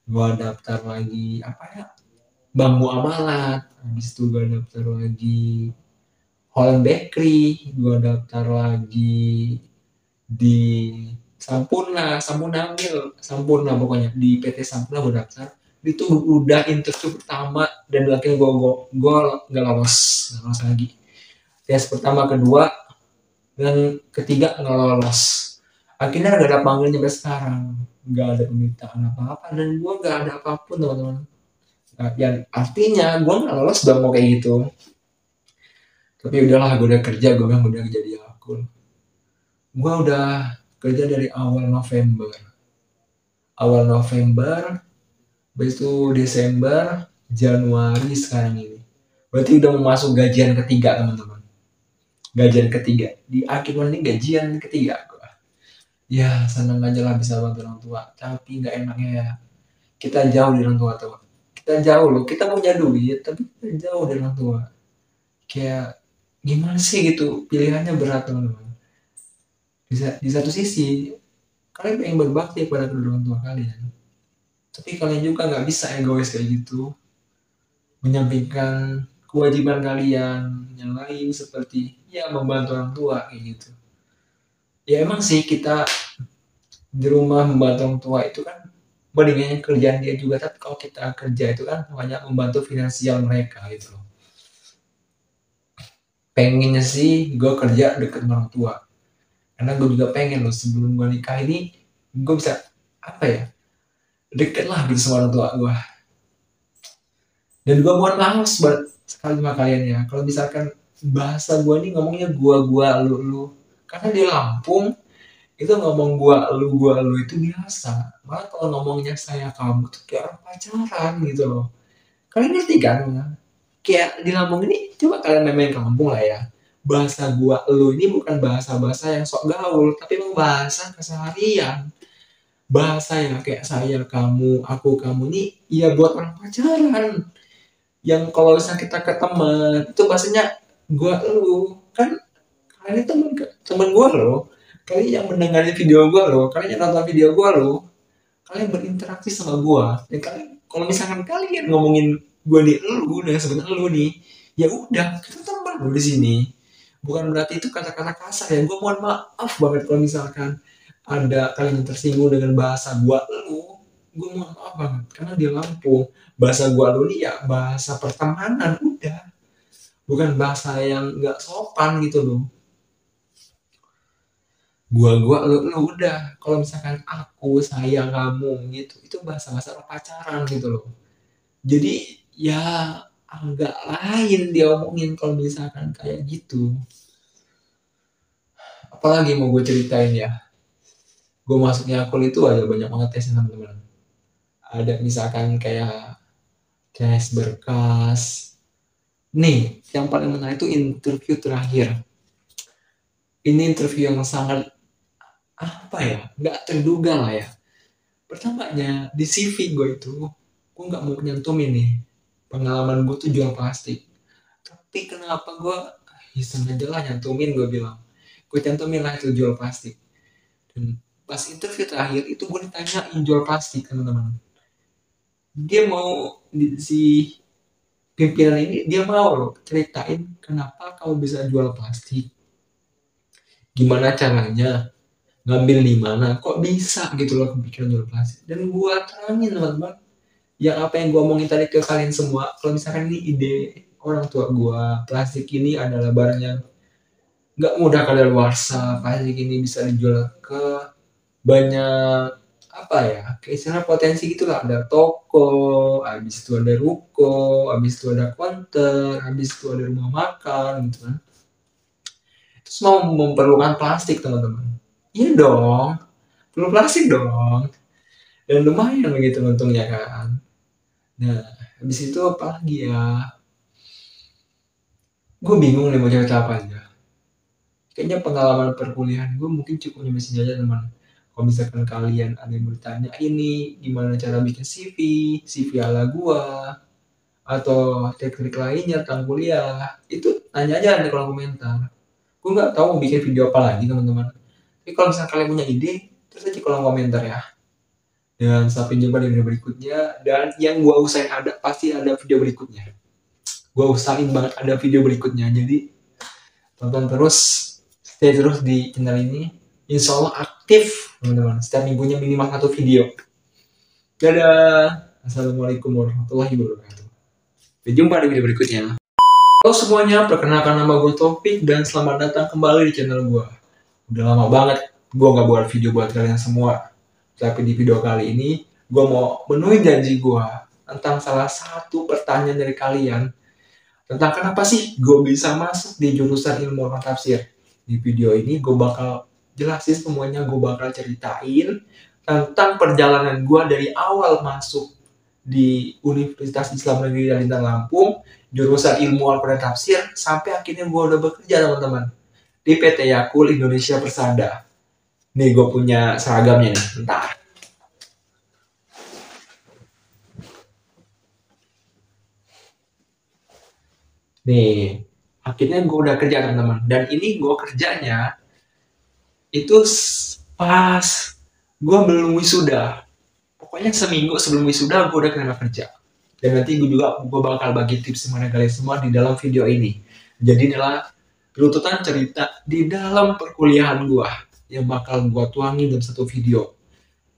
gue daftar lagi Bank Muamalat, habis itu gue daftar lagi Holland Bakery, gue daftar lagi di Sampurna pokoknya di PT Sampurna gue daftar. Itu udah interview pertama dan akhirnya gue nggak lolos lagi. Tes pertama, kedua, dan ketiga nggak lolos. Akhirnya gak ada panggil sampai sekarang, nggak ada permintaan apa-apa dan gue nggak ada apapun teman-teman. Nah, yang artinya gue nggak lolos dong mau kayak gitu. Tapi udahlah, gue udah kerja, gue bilang udah jadi akun. Gue udah kerja dari awal November, habis itu Desember, Januari sekarang ini. Berarti udah mau masuk gajian ketiga teman-teman. Gajian ketiga di akhir bulan ini, gajian ketiga. Ya senang aja lah bisa bantu orang tua. Tapi nggak enaknya ya, kita jauh dari orang tua tuh. Kita jauh loh, kita punya duit tapi kita jauh dari orang tua. Kayak gimana sih gitu, pilihannya berat teman-teman. Di satu sisi kalian pengen berbakti kepada kedua orang tua kalian, tapi kalian juga nggak bisa egois kayak gitu, menyampingkan kewajiban kalian yang lain seperti ya membantu orang tua kayak gitu. Ya emang sih kita di rumah membantu orang tua itu kan mendingan kerjaan dia juga, tapi kalau kita kerja itu kan banyak membantu finansial mereka gitu loh. Pengennya sih gue kerja deket orang tua, karena gue juga pengen loh sebelum gue nikah ini gue bisa deket lah gitu sama orang tua gue. Dan gue bukan males buat sekali sama kalian ya, kalau misalkan bahasa gue nih ngomongnya gua lu, karena di Lampung itu ngomong gua lu itu biasa. Malah kalau ngomongnya saya kamu tuh kayak orang pacaran gitu loh. Kalian ngerti kan? Kayak di Lampung ini, coba kalian main ke Lampung lah ya, bahasa gua lu ini bukan bahasa yang sok gaul, tapi emang bahasa keseharian. Bahasa yang kayak saya kamu aku kamu nih ya buat orang pacaran. Yang kalau misalnya kita ke teman itu bahasanya gua lu, kan kalian temen gua loh, kalian yang mendengarin video gua loh, kalian yang nonton video gua loh, kalian berinteraksi sama gua. Dan kalian kalau misalkan kalian ngomongin gua nih lu dengan sebutan lu nih, Ya udah, kita teman loh di sini. Bukan berarti itu kata-kata kasar ya. Gue mohon maaf banget kalau misalkan ada kalian yang tersinggung dengan bahasa gua lu. Gue mohon maaf banget karena di Lampung bahasa gua lu ini ya bahasa pertemanan udah, bukan bahasa yang nggak sopan gitu loh. Gua lu udah. Kalau misalkan aku sayang kamu gitu, itu bahasa-bahasa pacaran gitu loh. Jadi ya agak lain dia omongin kalau misalkan kayak gitu. Apalagi mau gue ceritain ya, gue masuknya kuliah itu ada banyak banget tesnya teman-teman. Ada misalkan kayak tes berkas. Nih yang paling menarik itu interview terakhir. Ini interview yang sangat apa ya, nggak terduga lah ya. Pertamanya di CV gue itu gue nggak mau nyantumin nih pengalaman gue tuh jual plastik, tapi kenapa gue iseng aja lah nyantumin. Gue bilang gue cantumin lah itu jual plastik. Dan pas interview terakhir itu gue ditanyain jual plastik teman-teman. Dia mau si pimpinan ini dia mau loh ceritain kenapa kau bisa jual plastik, gimana caranya, ngambil di mana, kok bisa gitu loh kepikiran jual plastik. Dan gue terangin teman-teman, yang apa yang gue omongin tadi ke kalian semua, kalau misalkan ini ide orang tua gue, plastik ini adalah barang yang nggak mudah kadaluarsa, plastik ini bisa dijual ke banyak apa ya, kayak istilah potensi gitulah, ada toko, habis itu ada ruko, habis itu ada konter, habis itu ada rumah makan gitu kan. Terus mau memerlukan plastik teman-teman, iya dong, perlu plastik dong, dan lumayan begitu untungnya kan. Nah habis itu apa lagi ya, gue bingung nih mau cerita apa aja. Kayaknya pengalaman perkuliahan gue mungkin cukup nyampe sini aja teman. Kalau misalkan kalian ada yang bertanya ini gimana cara bikin CV ala gua, atau teknik lainnya tentang kuliah, itu tanya aja di kolom komentar. Gue nggak tahu mau bikin video apa lagi teman-teman. Tapi kalau misalkan kalian punya ide, terus aja kolom komentar ya. Dan sampai jumpa di video berikutnya. Dan yang gua usahain ada, pasti ada video berikutnya. Gua usahain banget ada video berikutnya. Jadi tonton terus, stay terus di channel ini. Insya Allah aktif teman-teman. Setiap minggunya minimal satu video. Dadah. Assalamualaikum warahmatullahi wabarakatuh. Sampai jumpa di video berikutnya. Halo semuanya, perkenalkan nama gue Topik dan selamat datang kembali di channel gue. Udah lama banget gue gak buat video buat kalian semua. Tapi di video kali ini gue mau memenuhi janji gue tentang salah satu pertanyaan dari kalian. Tentang kenapa sih gue bisa masuk di jurusan ilmu orang tafsir. Di video ini gue bakal jelasin semuanya, gue bakal ceritain tentang perjalanan gue dari awal masuk di Universitas Islam Negeri Dalintang Lampung, jurusan ilmu Al-Quran Tafsir, sampai akhirnya gue udah bekerja teman-teman di PT Yakul Indonesia Persada. Nih gue punya seragamnya nih, bentar. Nih, akhirnya gue udah kerja teman-teman. Dan ini gue kerjanya itu pas gue belum wisuda. Pokoknya seminggu sebelum wisuda gue udah kena kerja. Dan nanti gue bakal bagi tips kepada kalian semua di dalam video ini. Jadi adalah runtutan cerita di dalam perkuliahan gue yang bakal gue tuangin dalam satu video.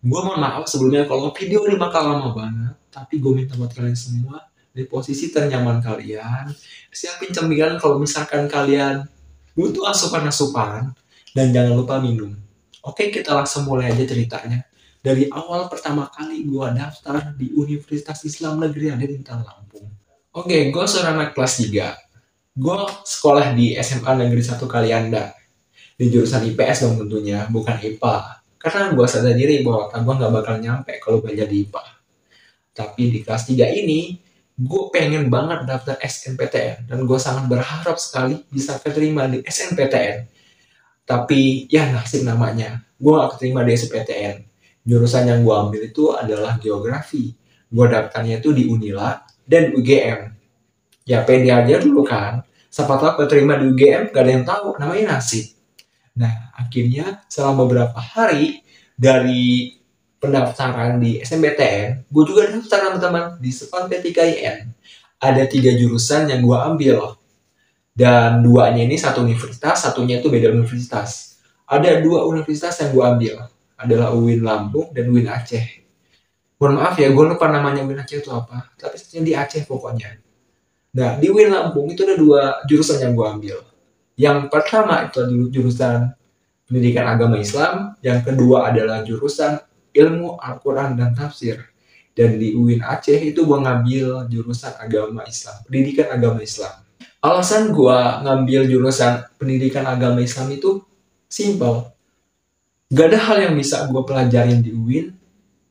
Gue mohon maaf sebelumnya kalau video ini bakal lama banget, tapi gue minta buat kalian semua di posisi ternyaman kalian, siapin cemilan kalau misalkan kalian butuh asupan-asupan, dan jangan lupa minum. Oke, kita langsung mulai aja ceritanya. Dari awal pertama kali gue daftar di Universitas Islam Negeri ada di Lampung. Oke, gue seorang anak kelas 3. Gue sekolah di SMA Negeri 1 Kalianda. Di jurusan IPS dong tentunya, bukan IPA. Karena gue sadar diri bahwa gue gak bakal nyampe kalau belajar di IPA. Tapi di kelas 3 ini, gue pengen banget daftar SNPTN. Dan gue sangat berharap sekali bisa keterima di SNPTN. Tapi ya nasib namanya, gue gak keterima di SNPTN. Jurusan yang gue ambil itu adalah geografi. Gue daftarnya itu di Unila dan UGM. Ya pede aja dulu kan. Siapa tahu keterima di UGM gak ada yang tahu, namanya nasib. Nah akhirnya selama beberapa hari dari pendaftaran di SNPTN, gue juga daftar teman-teman di SPAN P3IN. ada 3 jurusan yang gue ambil. Dan duanya ini satu universitas, satunya itu beda universitas. Ada 2 universitas yang gue ambil. Adalah UIN Lampung dan UIN Aceh. Mohon maaf ya, gue lupa namanya UIN Aceh itu apa. Tapi di Aceh pokoknya. Nah, di UIN Lampung itu ada 2 jurusan yang gue ambil. Yang pertama itu adalah jurusan pendidikan agama Islam. Yang kedua adalah jurusan ilmu Al-Quran dan tafsir. Dan di UIN Aceh itu gue ngambil jurusan agama Islam, pendidikan agama Islam. Alasan gue ngambil jurusan pendidikan agama Islam itu simple. Gak ada hal yang bisa gue pelajarin di UIN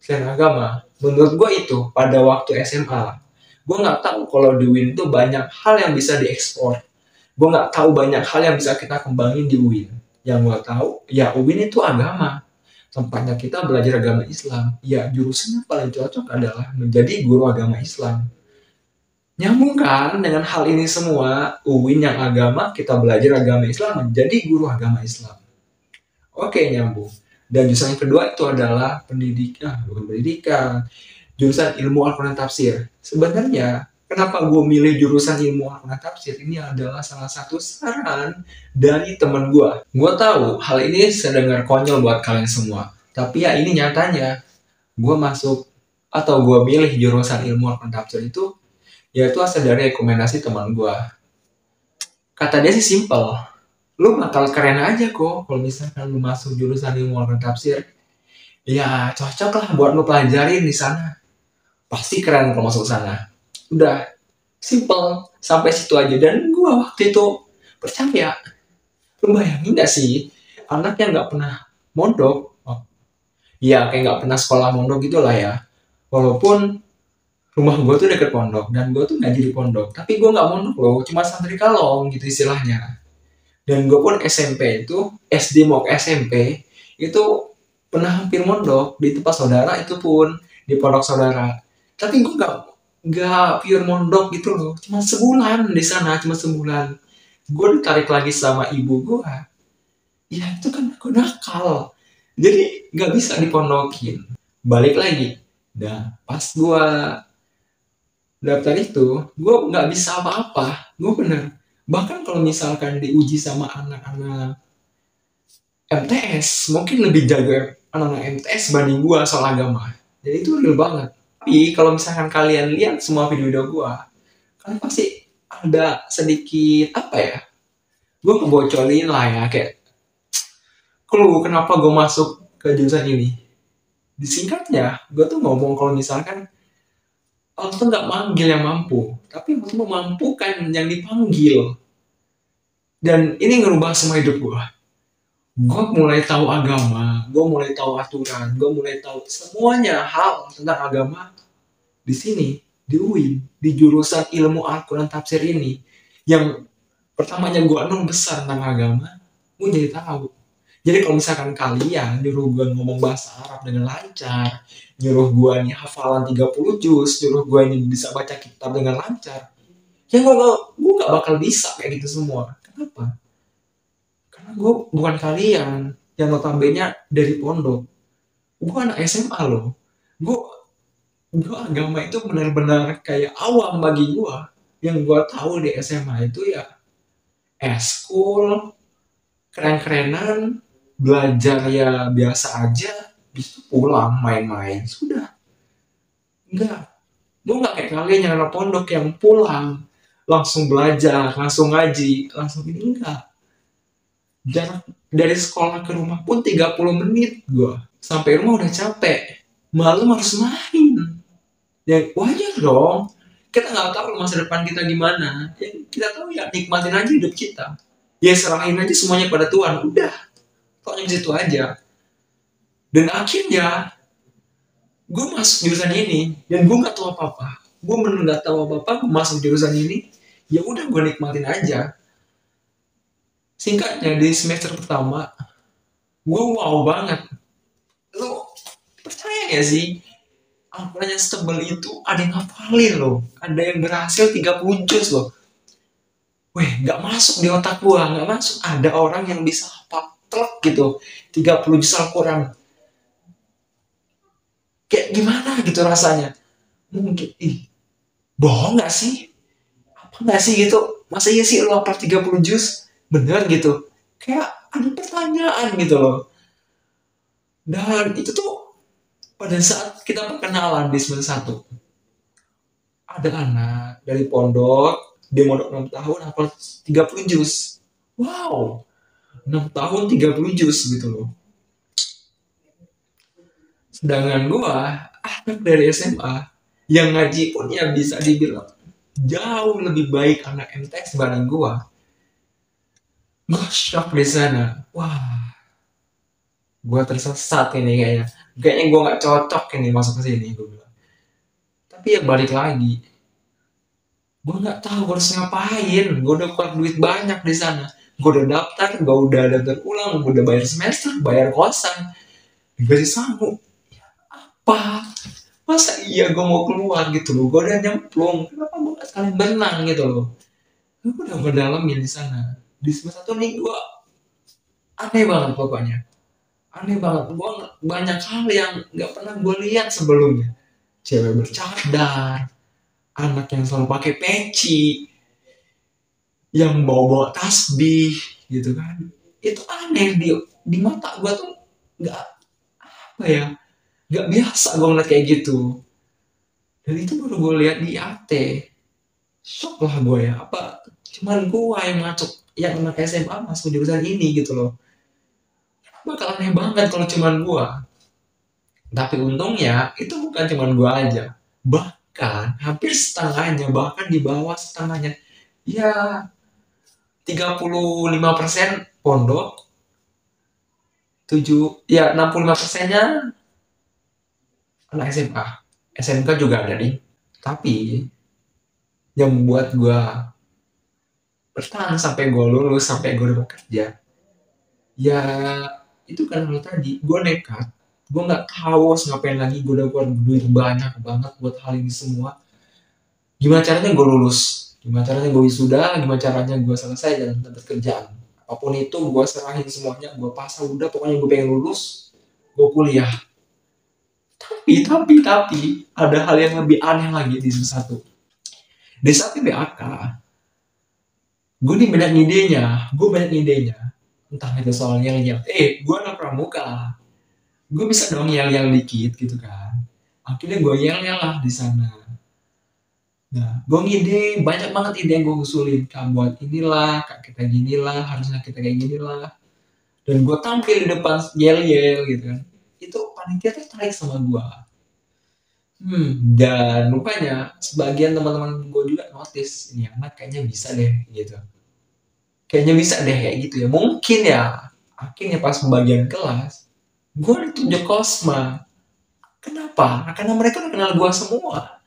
selain agama. Menurut gue itu pada waktu SMA. Gue nggak tahu kalau di UIN itu banyak hal yang bisa diekspor. Gue nggak tahu banyak hal yang bisa kita kembangin di UIN. Yang gue tahu, ya UIN itu agama. Tempatnya kita belajar agama Islam. Ya jurusannya paling cocok adalah menjadi guru agama Islam. Nyambung kan dengan hal ini semua, UIN yang agama, kita belajar agama Islam menjadi guru agama Islam. Oke, nyambung. Dan jurusan yang kedua itu adalah bukan pendidikan, jurusan ilmu Al-Quran tafsir. Sebenarnya, kenapa gue milih jurusan ilmu Al-Quran tafsir? Ini adalah salah satu saran dari teman gue. Gue tahu hal ini sedengar konyol buat kalian semua. Tapi ya ini nyatanya, gue masuk atau gue milih jurusan ilmu Al-Quran tafsir itu, yaitu asal dari rekomendasi teman gue. Kata dia sih simple. Lu bakal keren aja kok kalau misalkan lu masuk jurusan ilmu Al-Quran tafsir. Ya cocok lah buat lu pelajarin di sana. Pasti keren kalau masuk sana. Udah, simple. Sampai situ aja. Dan gue waktu itu percaya. Lu bayangin gak sih, anak yang gak pernah mondok. Ya kayak gak pernah sekolah mondok gitu lah ya. Walaupun rumah gue tuh deket pondok. Dan gue tuh ngaji di pondok. Tapi gue gak mondok loh. Cuma santri kalong gitu istilahnya. Dan gue pun SMP itu, SD mau ke SMP, itu pernah hampir mondok di tempat saudara, itu pun di pondok saudara. Tapi gue gak pure mondok gitu loh, cuma sebulan di sana, cuma sebulan. Gue ditarik lagi sama ibu gue, ya itu kan gue nakal. Jadi gak bisa dipondokin. Balik lagi, dan pas gue daftar itu, gue gak bisa apa-apa, gue bener. Bahkan kalau misalkan diuji sama anak-anak MTS, mungkin lebih jago anak-anak MTS banding gue soal agama. Jadi itu real banget. Tapi kalau misalkan kalian lihat semua video-video gue, kalian pasti ada sedikit, apa ya, gue ngebocorin lah ya, kayak clue kenapa gue masuk ke jurusan ini. Disingkatnya, gue tuh ngomong kalau misalkan Allah tuh gak manggil yang mampu, tapi memampukan yang dipanggil. Dan ini ngerubah semua hidup gue. Gue mulai tahu agama, gue mulai tahu aturan, gue mulai tahu semuanya hal tentang agama di sini, di UIN, di jurusan ilmu Al-Quran tafsir ini. Yang pertamanya gue nol besar tentang agama, gue jadi tahu. Jadi kalau misalkan kalian nyuruh gue ngomong bahasa Arab dengan lancar, nyuruh gue nih hafalan 30 juz, nyuruh gue ini bisa baca kitab dengan lancar, ya gue gak bakal bisa kayak gitu semua. Kenapa? Karena gue bukan kalian yang notabene dari pondok. Gue anak SMA loh. Gue agama itu benar-benar kayak awam bagi gue. Yang gue tahu di SMA itu ya eskul, keren-kerenan, belajar ya biasa aja, bisa pulang main-main, sudah. Enggak. Gue gak kayak kalian yang anak pondok yang pulang langsung belajar, langsung ngaji, langsung ini, enggak. Jarak dari sekolah ke rumah pun 30 menit gue. Sampai rumah udah capek. Malam harus main. Ya wajar dong. Kita nggak tahu masa depan kita gimana. Ya, kita tahu ya nikmatin aja hidup kita. Ya serahin aja semuanya pada Tuhan. Udah. Pokoknya di situ aja. Dan akhirnya gue masuk jurusan ini dan gue nggak tahu apa-apa. Gue bener nggak tahu apa-apa. Gue masuk jurusan ini. Ya udah gue nikmatin aja. Singkatnya di semester pertama, gue wow banget. Lo percaya gak sih? Al-Quran yang setebal itu ada yang hafalin loh. Ada yang berhasil 30 juz loh. Weh, gak masuk di otak gue, gak masuk. Ada orang yang bisa hafal telak gitu, 30 juz Al-Quran. Kayak gimana gitu rasanya? Mungkin, bohong gak sih? nggak sih gitu, masa iya sih lo hafal 30 juz bener gitu, kayak ada pertanyaan gitu loh. Dan itu tuh pada saat kita perkenalan di semester satu, ada anak dari pondok, dia mondok 6 tahun hafal 30 juz. Wow, 6 tahun 30 juz gitu loh. Sedangkan gua anak dari SMA yang ngaji pun ya bisa dibilang jauh lebih baik anak MTS dibanding gua. Gua shock di sana. Wah, gua tersesat ini kayaknya. Kayaknya gua nggak cocok ini masuk ke sini gua bilang. Tapi ya balik lagi, gua nggak tahu gua harus ngapain. Gua udah keluar duit banyak di sana. Gua udah daftar, gua udah daftar ulang, gua udah bayar semester, bayar kosan, dikasih sanggup. Apa? Masa iya gue mau keluar gitu loh, gue udah nyemplung, kenapa gue gak sekalian berenang gitu loh. Gue udah ngedalamin di sana di semester satu nih. Gue aneh banget pokoknya, aneh banget. Gue banyak hal yang nggak pernah gue lihat sebelumnya. Cewek bercadar, anak yang selalu pakai peci, yang bawa-bawa tasbih gitu kan. Itu aneh di mata gue tuh, nggak apa ya, nggak biasa gue ngeliat kayak gitu. Dan itu baru gue lihat di AT. Shock lah gue ya, apa cuman gue yang masuk, yang anak SMA masuk jurusan ini gitu loh. Bakal aneh banget kalau cuman gue. Tapi untungnya itu bukan cuman gue aja, bahkan hampir setengahnya, bahkan di bawah setengahnya, ya 35% pondok, 65%-nya anak SMA. SMK juga ada nih. Tapi yang membuat gue bertahan sampai gue lulus, sampai gue udah bekerja, ya itu kan lo tadi, gue nekat, gue nggak tahu harus ngapain lagi, gue udah keluar duit banyak banget buat hal ini semua. Gimana caranya gue lulus, gimana caranya gue wisuda, gimana caranya gue selesai dan dapat kerjaan, apapun itu gue serahin semuanya, gue pasang udah, pokoknya gue pengen lulus, gue kuliah. Tapi ada hal yang lebih aneh lagi di satu. Di saat BAK, gue nih banyak idenya, entah itu soal yel-yel, gue anak pramuka, gue bisa dong yel-yel dikit gitu kan. Akhirnya gue yel-yel lah di sana. Nah, gue ngide, banyak banget ide yang gue usulin, kak buat inilah, kak kita ginilah, harusnya kita kayak ginilah. Dan gue tampil di depan yel-yel gitu kan. Itu panitia tertarik sama gue. Dan rupanya sebagian teman-teman gue juga notice, ini anak kayaknya bisa deh gitu. Kayaknya bisa deh kayak gitu ya. Mungkin ya, akhirnya pas pembagian kelas, gue ditunjuk Kosma. Kenapa? Karena mereka udah kenal gue semua.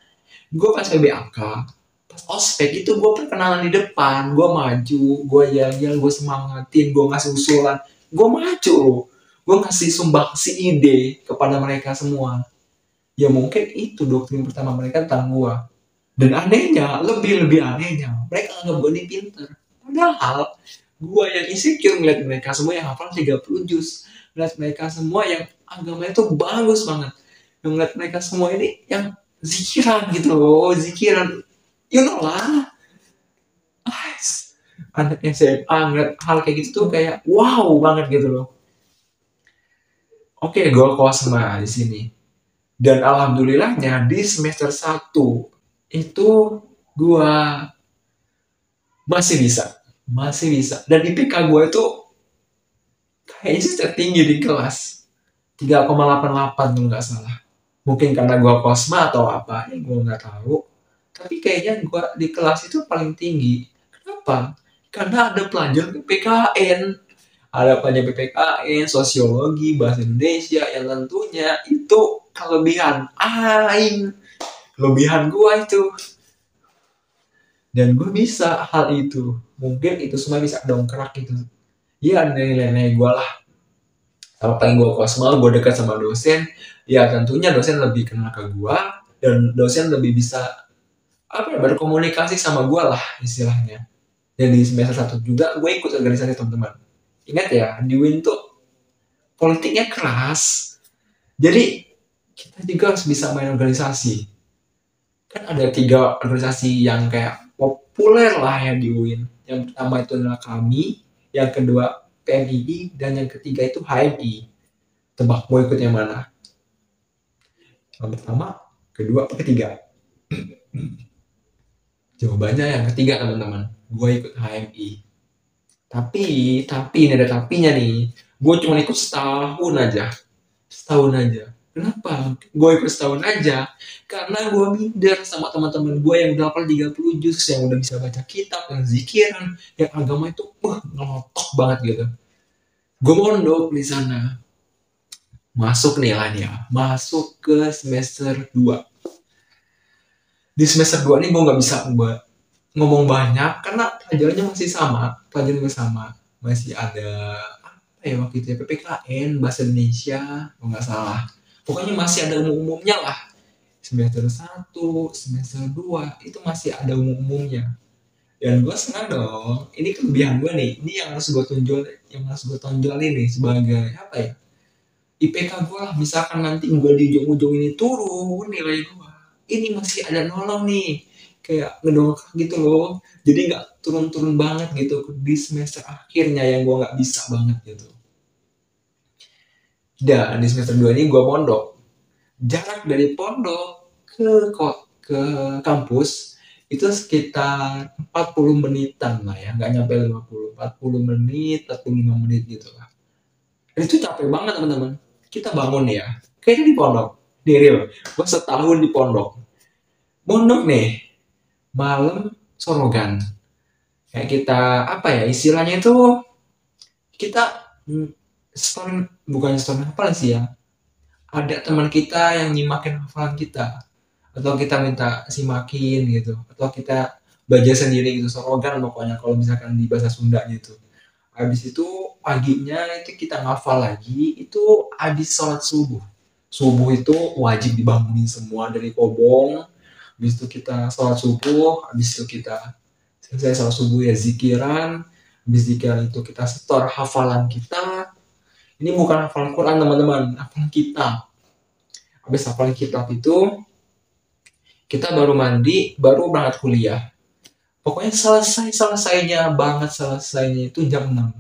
Gue pas PBAK, pas ospek itu gue perkenalan di depan, gue maju, gue yel-yel, gue semangatin, gue ngasih usulan, gue maju loh, gue ngasih sumbangsi ide kepada mereka semua. Ya mungkin itu doktrin pertama mereka tentang gue. Dan anehnya, lebih anehnya, mereka anggap gue ini pinter. Padahal gue yang insecure ngeliat mereka semua yang hafal 30 juz, ngeliat mereka semua yang agamanya tuh bagus banget, ngeliat mereka semua ini yang zikiran gitu loh, zikiran, you know lah. Anak SMA ngeliat hal kayak gitu tuh kayak wow banget gitu loh. Oke, gue kosma di sini. Dan alhamdulillahnya di semester 1 itu gue masih bisa. Dan IPK gue itu kayaknya sih tertinggi di kelas, 3,88 kalau nggak salah. Mungkin karena gue kosma atau apa, ya gue nggak tahu. Tapi kayaknya gue di kelas itu paling tinggi. Kenapa? Karena ada pelajaran PPKN. Ada pelajaran PPKN, sosiologi, bahasa Indonesia, yang tentunya itu kelebihan aing. Kelebihan gue itu. Dan gue bisa hal itu. Mungkin itu semua bisa dongkrak gitu. Ya nilai-nilai gue lah. Sama paling gue kosmal, gue dekat sama dosen. Ya tentunya dosen lebih kenal ke gue. Dan dosen lebih bisa berkomunikasi sama gue lah istilahnya. Dan di semester 1 juga gue ikut organisasi teman-teman. Ingat ya, di UIN tuh politiknya keras. Jadi kita juga harus bisa main organisasi. Kan ada 3 organisasi yang kayak populer lah ya di UIN. Yang pertama itu adalah kami, yang kedua PMII, dan yang ketiga itu HMI. Tebak mau ikut yang mana? Yang pertama, kedua, ketiga? Jawabannya yang ketiga teman-teman. Gue ikut HMI. Tapi ini ada tapinya nih. Gue cuma ikut setahun aja. Setahun aja. Kenapa? Gue ikut setahun aja. Karena gue minder sama teman-teman gue yang udah hafal 30 juz, yang udah bisa baca kitab, yang zikiran, yang agama itu ngelotok banget gitu. Gue mondok di sana. Masuk nih lah nih ya. Masuk ke semester 2. Di semester 2 ini gue nggak bisa ngomong banyak karena pelajarannya masih sama. Pelajarannya sama. Masih ada waktu itu ya, PPKN, Bahasa Indonesia, kalau nggak salah. Pokoknya masih ada umum-umumnya lah. Semester 1, semester 2, itu masih ada umum-umumnya. Dan gue senang dong. Ini kelebihan gue nih. Ini yang harus gue tonjolin nih sebagai apa ya? IPK gue lah. Misalkan nanti gue di ujung-ujung ini turun nilai gue. Ini masih ada nolong nih. Kayak ngedongkrak gitu loh. Jadi nggak turun-turun banget gitu di semester akhirnya yang gue nggak bisa banget gitu. Dan di semester 2 ini gue mondok. Jarak dari pondok ke kampus itu sekitar 40 menitan lah ya, nggak nyampe 40 menit, 45 menit gitu lah. Dan itu capek banget teman-teman. Kita bangun ya, kayaknya di pondok, di real. Gue setahun di pondok. Pondok nih, malam sorogan. Kayak kita, apa ya, istilahnya itu, kita bukan stone apa sih ya, ada teman kita yang nyimakin hafalan kita, atau kita minta simakin gitu, atau kita baca sendiri gitu, sorogan pokoknya kalau misalkan di bahasa Sunda gitu. Habis itu paginya itu kita ngafal lagi, itu habis sholat subuh. Subuh itu wajib dibangunin semua dari kobong. Habis itu kita sholat subuh, habis itu kita selesai sholat subuh ya zikiran. Habis zikiran itu kita setor hafalan kita. Ini bukan hafalan Quran teman-teman, hafalan kitab. Habis hafalan kitab itu kita baru mandi, baru berangkat kuliah. Pokoknya selesainya itu jam 6.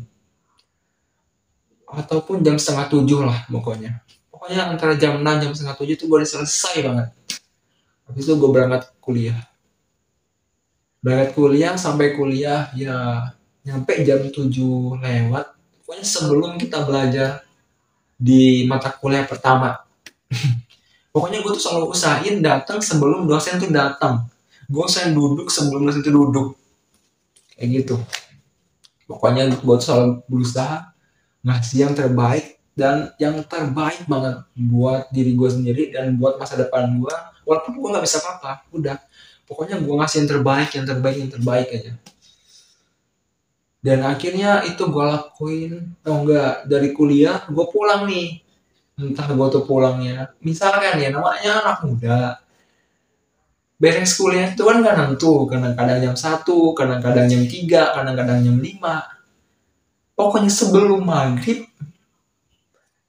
Ataupun jam setengah 7 lah pokoknya. Pokoknya antara jam 6, jam setengah 7 itu gue udah selesai banget. Habis itu gue berangkat kuliah. Sampai kuliah ya nyampe jam 7 lewat. Pokoknya sebelum kita belajar di mata kuliah pertama. Pokoknya gue tuh selalu usahain datang sebelum dosen tuh datang. Gue usahain duduk sebelum dosen itu duduk. Kayak gitu. Pokoknya gue tuh selalu berusaha ngasih yang terbaik, dan yang terbaik banget buat diri gue sendiri dan buat masa depan gue. Walaupun gue nggak bisa apa-apa, udah. Pokoknya gue ngasih yang terbaik aja. Dan akhirnya itu gue lakuin. Enggak, dari kuliah gue pulang nih. Entah gue tuh pulangnya, misalkan ya namanya anak muda, beres kuliah itu kan gak nentu, kadang-kadang jam 1, kadang-kadang jam 3, kadang-kadang jam 5. Pokoknya sebelum maghrib,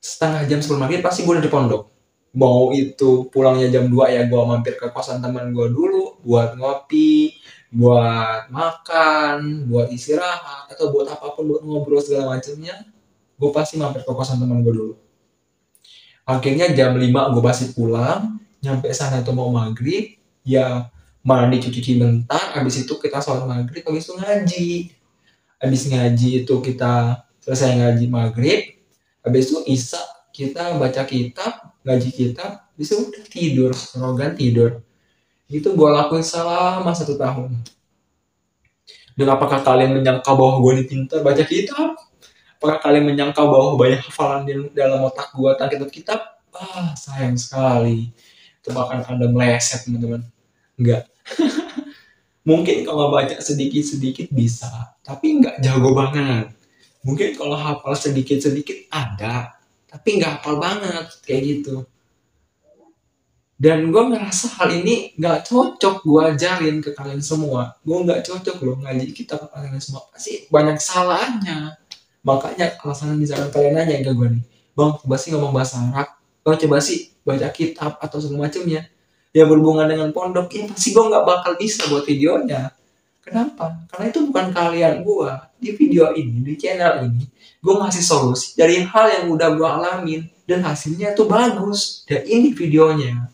setengah jam sebelum maghrib pasti gue udah di pondok. Mau itu pulangnya jam 2 ya gue mampir ke kosan teman gue dulu buat ngopi, buat makan, buat istirahat, atau buat apapun, buat ngobrol segala macamnya. Gue pasti mampir ke kosan teman gue dulu. Akhirnya jam 5 gue pasti pulang, nyampe sana itu mau maghrib, ya mandi cuci bentar, habis itu kita sholat maghrib, habis itu ngaji. Habis ngaji itu kita selesai ngaji maghrib, habis itu isya kita baca kitab, ngaji kitab, habis itu udah tidur, sorogan tidur. Itu gue lakuin selama 1 tahun. Dan apakah kalian menyangka bahwa gue ini pintar baca kitab? Apakah kalian menyangka bahwa banyak hafalan di dalam otak gue tentang kitab? Sayang sekali. Itu bahkan ada meleset teman-teman. Enggak. Mungkin kalau baca sedikit-sedikit bisa, tapi nggak jago banget. Mungkin kalau hafal sedikit-sedikit ada, tapi nggak hafal banget, kayak gitu. Dan gue ngerasa hal ini nggak cocok gue ajarin ke kalian semua. Gue nggak cocok loh ngaji kitab ke kalian semua. Pasti banyak salahnya. Makanya alasan misalkan kalian nanya ke gue nih, bang coba sih ngomong bahasa Arab, bang coba sih baca kitab atau segala macamnya. yang berhubungan dengan pondok, ya pasti gue nggak bakal bisa buat videonya. Kenapa? Karena itu bukan keahlian gue. Di video ini, di channel ini, gue ngasih solusi dari hal yang udah gue alamin dan hasilnya itu bagus. Dan ini videonya.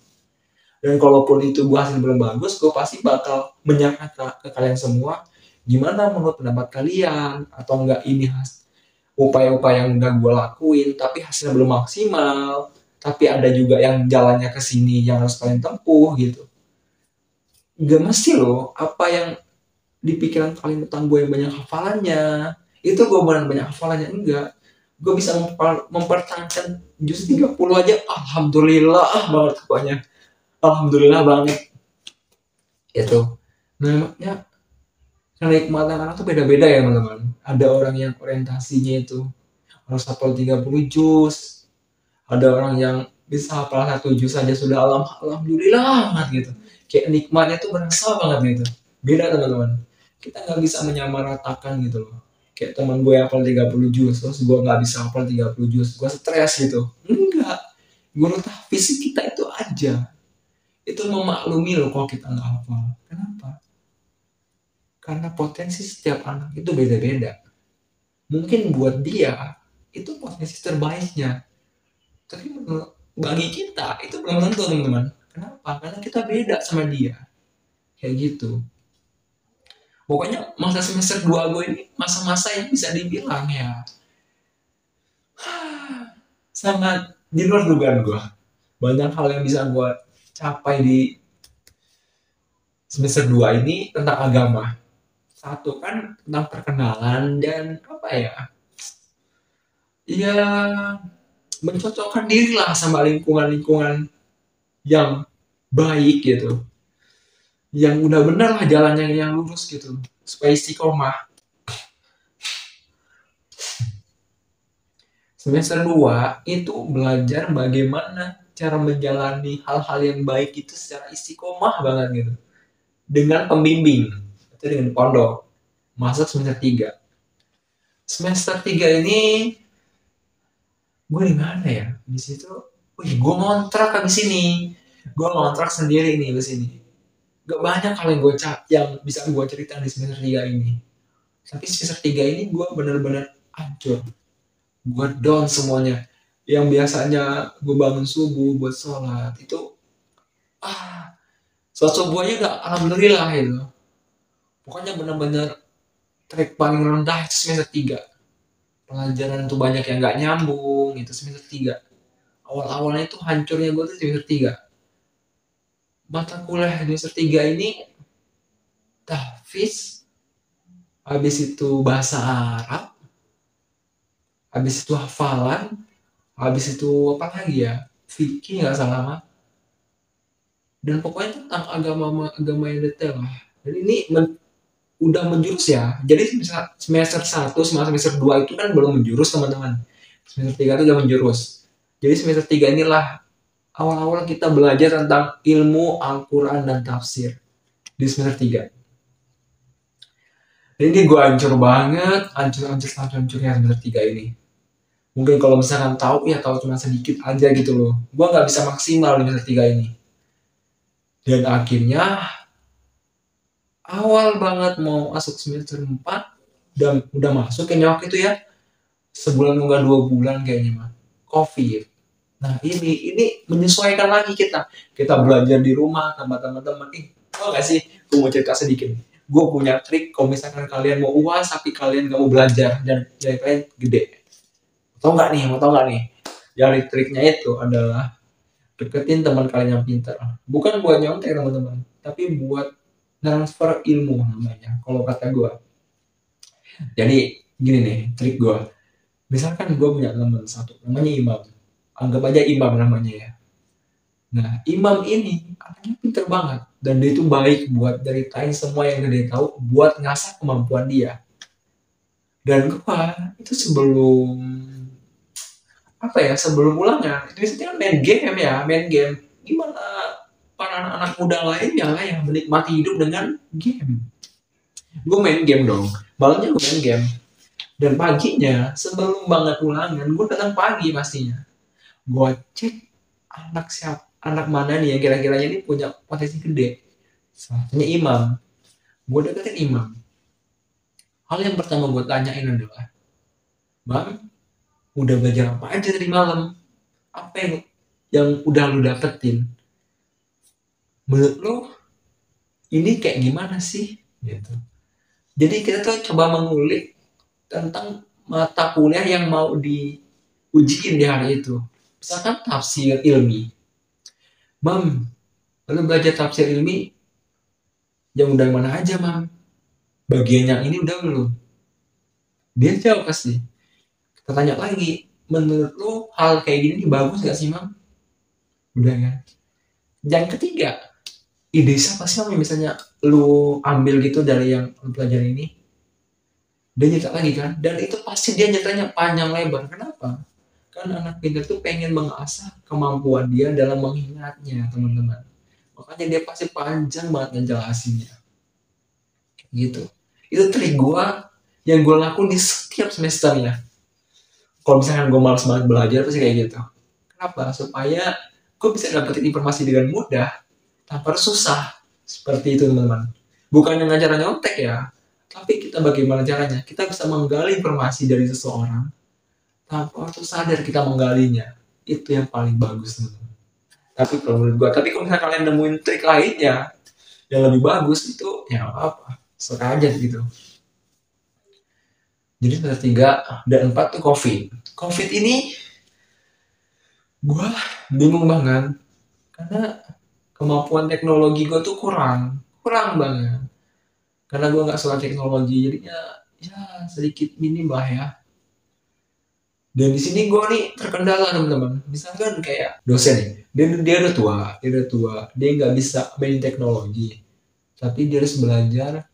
Dan kalaupun itu gue hasil belum bagus, gue pasti bakal menyampaikan ke kalian semua gimana menurut pendapat kalian, atau enggak ini upaya-upaya yang udah gue lakuin tapi hasilnya belum maksimal, tapi ada juga yang jalannya ke sini yang harus kalian tempuh gitu. Gak mesti loh apa yang di pikiran kalian tentang gue yang banyak hafalannya itu gue benar banyak hafalannya, enggak. Gue bisa mempertahankan juz 30 aja, alhamdulillah banget pokoknya. Alhamdulillah banget itu. Namanya kenikmatan anak tuh beda-beda ya teman-teman. Ada orang yang orientasinya itu harus hafal 30 juz. Ada orang yang bisa hafal 1 juz saja sudah alhamdulillah banget gitu. Kayak nikmatnya tuh berasa banget gitu. Beda teman-teman. Kita nggak bisa menyamaratakan gitu loh. Kayak teman gue hafal 30 juz, terus gue nggak bisa hafal 30 juz, gue stres gitu. Enggak. Guru tahfiz kita itu aja. Itu memaklumi loh kalau kita nggak hafal. Kenapa? Karena potensi setiap anak itu beda-beda. Mungkin buat dia itu potensi terbaiknya, tapi bagi kita itu belum tentu teman-teman. Kenapa? Karena kita beda sama dia. Kayak gitu. Pokoknya masa semester 2 gue ini masa-masa yang bisa dibilang ya sangat di luar dugaan gue. Banyak hal yang bisa gue capai di semester 2 ini tentang agama. Satu kan tentang perkenalan dan apa ya, ya mencocokkan diri lah sama lingkungan-lingkungan yang baik gitu, yang udah benar lah jalannya yang lurus gitu, supaya istiqomah. Semester 2 itu belajar bagaimana cara menjalani hal-hal yang baik itu secara istiqomah banget gitu, dengan pembimbing itu dengan pondok. Masuk semester 3. Semester 3 ini gue di mana ya? Di situ, wih, gue ngontrak abis ini. Gue ngontrak sendiri nih abis ini. Gak banyak hal yang yang bisa gue cerita di semester 3 ini. Tapi semester 3 ini gue bener-bener hancur. Gue down semuanya. Yang biasanya gue bangun subuh buat sholat itu, sholat subuhnya gak alhamdulillah itu. Pokoknya bener-bener track paling rendah itu semester 3. Pelajaran tuh banyak yang gak nyambung itu semester 3. Awal-awalnya itu hancurnya gue tuh semester 3. Mata kuliah di semester 3 ini tahfiz, habis itu bahasa Arab, habis itu hafalan, habis itu apa lagi ya, fikih nggak salah mah, dan pokoknya tentang agama yang detail lah. Dan ini udah menjurus ya. Jadi semester 1 sama semester 2 itu kan belum menjurus teman-teman. Semester 3 itu udah menjurus. Jadi semester 3 inilah awal-awal kita belajar tentang ilmu Al-Quran dan tafsir di semester 3. Dan ini gue hancur banget, hancurnya semester 3 ini. Mungkin kalau misalkan tahu ya tahu cuma sedikit aja gitu loh. Gue nggak bisa maksimal di semester 3 ini. Dan akhirnya awal banget mau masuk semester 4 dan udah masuk kayaknya waktu itu ya, sebulan enggak 2 bulan kayaknya mah, COVID. Nah ini menyesuaikan lagi kita belajar di rumah sama teman-teman. Tau gak sih, gue mau cerita sedikit. Gue punya trik kalau misalkan kalian mau UAS tapi kalian gak mau belajar dan nilai kalian gede. Mau tau gak nih? Jadi triknya itu adalah deketin teman kalian yang pintar. Bukan buat nyontek teman-teman, tapi buat transfer ilmu namanya kalau kata gue. Jadi gini nih trik gue. Misalkan gue punya teman satu namanya Imam, anggap aja Imam namanya ya. Nah Imam ini anaknya pintar banget dan dia itu baik buat ceritain semua yang dia tahu buat ngasah kemampuan dia. Dan gue itu sebelum ulangan itu biasanya main game. Gimana para anak-anak muda lainnya lah yang menikmati hidup dengan game. Gue main game dong, malamnya gue main game. Dan paginya sebelum banget ulangan gue datang pagi pastinya. Gue cek anak siapa anak mana nih yang kira-kiranya ini punya potensi gede. Salah satunya Imam. Gue deketin Imam. Hal yang pertama gue tanyain adalah, Bang, udah belajar apa aja dari malam? Apa yang udah lu dapetin? Menurut lu ini kayak gimana sih? Gitu. Jadi kita tuh coba mengulik tentang mata kuliah yang mau diujiin di hari itu. Misalkan tafsir ilmi. Mam, lalu belajar tafsir ilmi yang udah mana aja, Mam? Bagian yang ini udah belum? Dia jawab pasti. Kita tanya lagi, menurut lu hal kayak gini bagus gak sih, Mam? Udah kan? Yang ketiga, ide siapa sih Mam, misalnya lu ambil gitu dari yang lu pelajari ini? Dia nyerita lagi kan, dan itu pasti dia nyeritanya panjang lebar. Kenapa? Kan anak pintar tuh pengen mengasah kemampuan dia dalam mengingatnya, teman-teman. Makanya dia pasti panjang banget ngejelasinnya. Gitu. Itu trik gue yang gue lakuin di setiap semesternya. Kalau misalkan gue malas banget belajar pasti kayak gitu. Kenapa? Supaya gue bisa dapetin informasi dengan mudah tanpa susah. Seperti itu, teman-teman. Bukan dengan cara nyontek ya, tapi kita bagaimana caranya? Kita bisa menggali informasi dari seseorang tanpa harus sadar kita menggalinya. Itu yang paling bagus, teman-teman. Tapi kalau menurut gue, tapi kalau misalnya kalian nemuin trik lainnya yang lebih bagus, itu ya apa, suka aja gitu. Jadi semester 3 dan 4 tuh COVID ini gue bingung banget karena kemampuan teknologi gue tuh kurang banget, karena gue nggak suka teknologi, jadinya ya sedikit minim lah ya. Dan di sini gue nih terkendala, teman-teman. Misalkan kayak dosen nih, dia udah tua, dia nggak bisa main teknologi, tapi dia harus belajar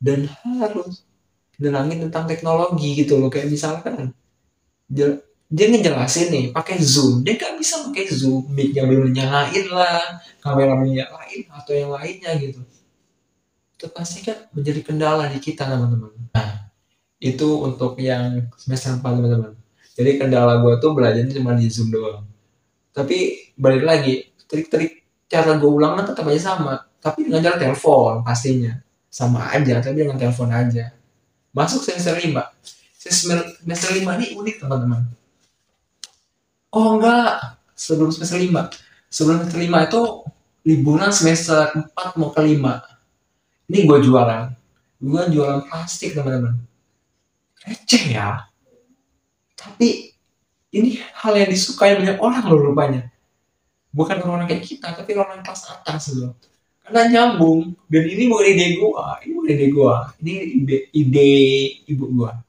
dan harus nerangin tentang teknologi gitu loh. Kayak misalkan dia ngejelasin nih pakai Zoom, dia nggak bisa pakai Zoom, mic-nya belum nyalain lah, kamera belum nyalain atau yang lainnya gitu. Itu pasti kan menjadi kendala di kita, teman-teman. Nah, itu untuk yang semester 4, teman-teman. Jadi kendala gue tuh belajarnya cuma di Zoom doang. Tapi balik lagi, trik-trik cara gue ulangan tetap aja sama, tapi dengan cara telepon pastinya. Sama aja, tapi dengan telepon aja. Masuk semester 5. Semester 5 ini unik, teman-teman. Oh enggak, sebelum semester 5. Sebelum semester 5 itu liburan semester 4 mau ke 5. Ini gue jualan plastik, teman-teman. Receh ya, tapi ini hal yang disukai banyak orang loh rupanya. Bukan orang kayak kita, tapi orang kelas atas loh. Karena nyambung, dan ini bukan ide gua, ini ide ibu gua.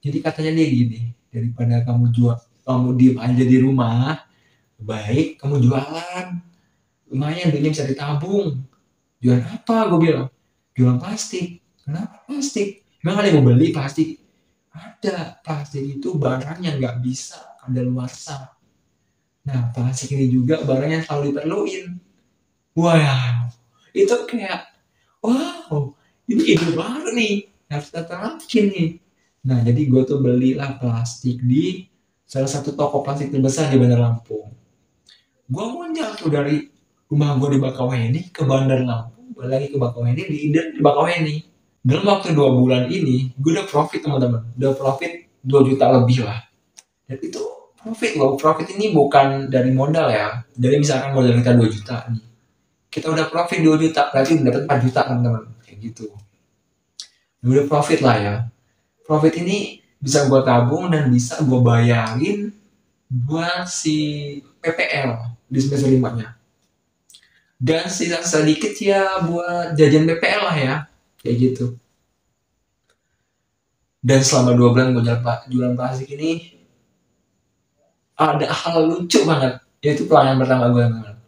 Jadi katanya dia gini, daripada kamu diem aja di rumah, baik kamu jualan, lumayan duitnya bisa ditabung. Jualan apa? Gue bilang, jualan plastik. Kenapa plastik? Emang ada yang mau beli plastik? Ada. Plastik itu barang yang nggak bisa kadaluarsa. Nah, plastik ini juga barang yang selalu diperluin. Wow, itu kayak, wow, ini ide baru nih, harus kita terapin nih. Nah, jadi gue tuh belilah plastik di salah satu toko plastik terbesar di Bandar Lampung. Gue ngonjak tuh dari rumah gue di Bakauheni ke Bandar Lampung, lagi ke Bakauheni, di Bakauheni. Dalam waktu 2 bulan ini, gue udah profit, teman-teman. Udah profit 2 juta lebih lah. Dan itu profit loh. Profit ini bukan dari modal ya. Jadi misalkan modal kita 2 juta nih, kita udah profit 2 juta, berarti udah dapat 4 juta, teman-teman. Kayak gitu. Udah profit lah ya. Profit ini bisa gue tabung dan bisa gue bayarin buat si PPL di semester 5-nya. Dan sisa sedikit ya buat jajan PPL lah ya. Kayak gitu. Dan selama 2 bulan gue jualan plastik ini, ada hal lucu banget. Yaitu pelanggan pertama gue, teman-teman.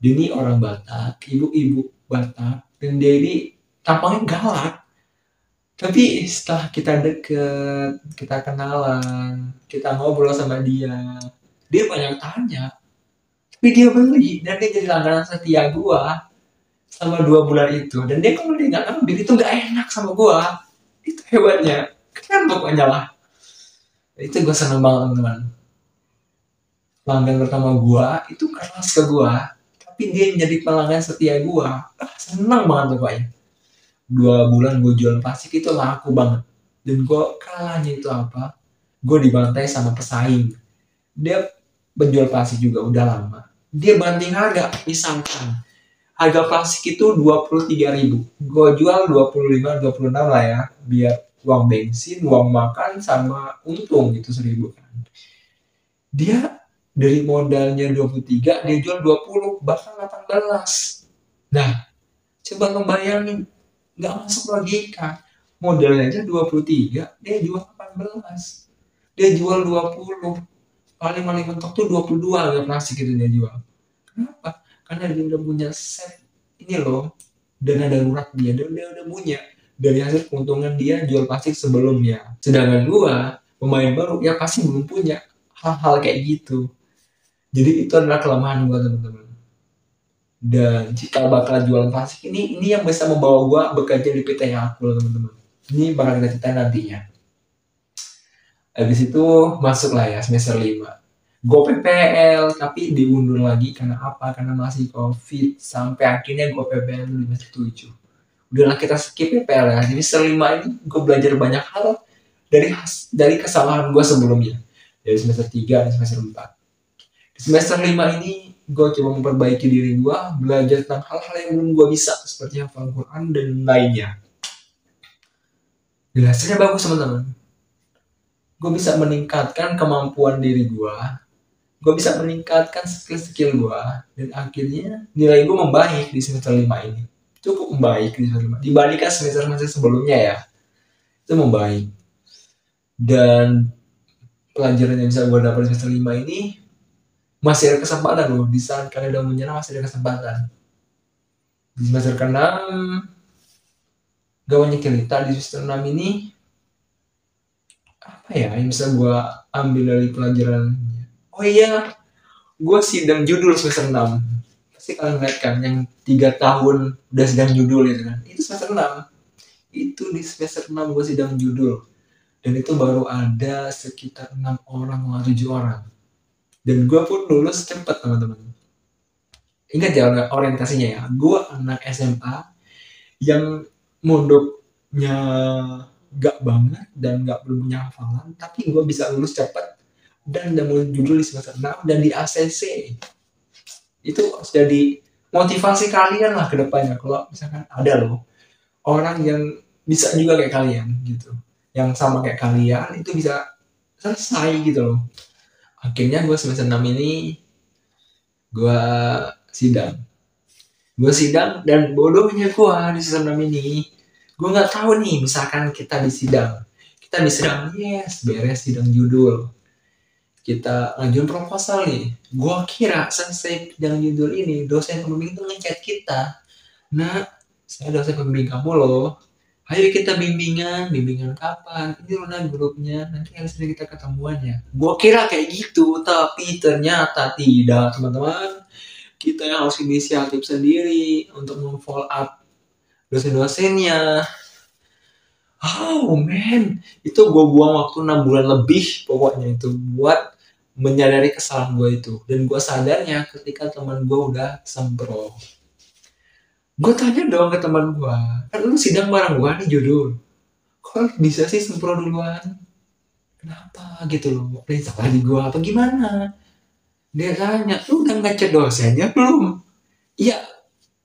Dia ini orang Batak, ibu-ibu Batak, dan dia ini tampangnya galak. Tapi setelah kita deket, kita kenalan, kita ngobrol sama dia banyak tanya. Tapi dia beli, dan dia jadi langganan setia gua selama 2 bulan itu. Dan dia kalau dia nggak ngambil, itu nggak enak sama gua. Itu hebatnya. Keren pokoknya lah. Itu gua seneng banget, teman-teman. Pelanggan pertama gua itu keras ke gua. tapi dia menjadi pelanggan setia gue. Seneng banget tuh pokoknya. 2 bulan gue jual plastik itu laku banget. Dan gue kalahnya itu apa? Gue dibantai sama pesaing. Dia penjual plastik juga udah lama. Dia banting harga, misalkan harga plastik itu 23.000, gue jual 25, 26 lah ya, biar uang bensin, uang makan, sama untung gitu 1.000 kan. Dia dari modalnya 23, dia jual 20, bahkan 18. Nah, coba ngebayangin, nggak masuk logika. Modalnya aja 23, dia jual 18. Dia jual 20. Paling mentok tuh 22 harga plastik itu dia jual. Kenapa? Karena dia udah punya set ini loh, dana darurat dia udah punya dari hasil keuntungan dia jual plastik sebelumnya. Sedangkan gua pemain baru ya pasti belum punya hal-hal kayak gitu. Jadi itu adalah kelemahan gua teman-teman. Dan jika bakal jualan plastik ini yang bisa membawa gua bekerja di PT Yakult teman-teman. Ini bakal kita ceritain nantinya. Habis itu masuklah ya semester 5. Gue PPL tapi diundur lagi karena apa? Karena masih COVID. Sampai akhirnya gue PPL di semester 7. Udahlah kita skip PPL ya. Jadi semester 5 ini gue belajar banyak hal dari kesalahan gue sebelumnya. Dari semester 3 dan semester 4. Di semester 5 ini gue coba memperbaiki diri gue, belajar tentang hal-hal yang belum gue bisa seperti hafal Quran dan lainnya. Dan hasilnya bagus teman-teman. Gue bisa meningkatkan kemampuan diri gue bisa meningkatkan skill gue, dan akhirnya nilai gue membaik di semester 5 ini. Cukup membaik di semester 5 dibandingkan semester sebelumnya ya. Itu membaik. Dan pelajaran yang bisa gue dapat di semester 5 ini masih ada kesempatan loh. Di saat kalian udah menyerah masih ada kesempatan. Di semester ke-6 gak banyak cerita. Di semester 6 ini apa ya yang bisa gue ambil dari pelajaran. Oh iya, gue sidang judul semester 6. Pasti kalian lihat kan yang 3 tahun udah sidang judul itu kan. Itu semester 6. Itu di semester 6 gue sidang judul. Dan itu baru ada sekitar 6 orang atau 7 orang. Dan gue pun lulus cepat teman-teman. Ingat ya orientasinya ya. Gue anak SMA yang mondoknya gak banget dan gak belum punya hafalan. Tapi gue bisa lulus cepat. Dan udah mulai judul di semester 6 dan di ACC. Itu harus jadi motivasi kalian lah ke depannya. Kalau misalkan ada loh orang yang bisa juga kayak kalian gitu, yang sama kayak kalian, itu bisa selesai gitu loh. Akhirnya gue semester 6 ini gue sidang dan bodohnya gue di semester 6 ini gue nggak tahu nih, misalkan kita di sidang yes beres sidang judul, kita ngajuin proposal nih. Gue kira selesai sidang judul ini dosen pembimbing tuh ngechat kita, nah saya dosen pembimbing kamu loh, ayo kita bimbingan kapan, ini Rona grupnya, nanti harus kita ketemuan ya. Gue kira kayak gitu, tapi ternyata tidak teman-teman. Kita yang harus inisiatif sendiri untuk memfollow up dosen-dosennya. Oh man, itu gue buang waktu 6 bulan lebih pokoknya itu buat menyadari kesalahan gue itu. Dan gue sadarnya ketika teman gue udah sempro. Gue tanya dong ke teman gue, kan lu sidang bareng gue nih judul, kok bisa sih sempro duluan? Kenapa gitu loh? Ada salah di gue apa gimana? Dia tanya, lu udah ngechat dosennya belum? Iya,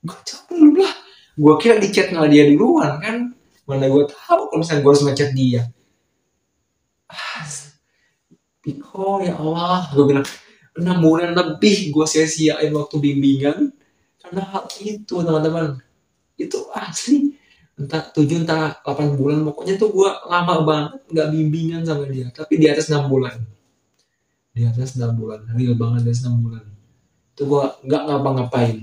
gue jawab belum lah. Gue kira di chat nggak dia duluan kan? Mana gue tahu kalau misalnya gue harus ngechat dia. Piko ya Allah, gue bilang 6 bulan lebih gue sia-siain waktu bimbingan karena hal itu teman-teman. Itu asli entah 7 entah 8 bulan pokoknya tuh gue lama banget nggak bimbingan sama dia, tapi di atas 6 bulan, real banget di atas 6 bulan itu gue nggak ngapa-ngapain.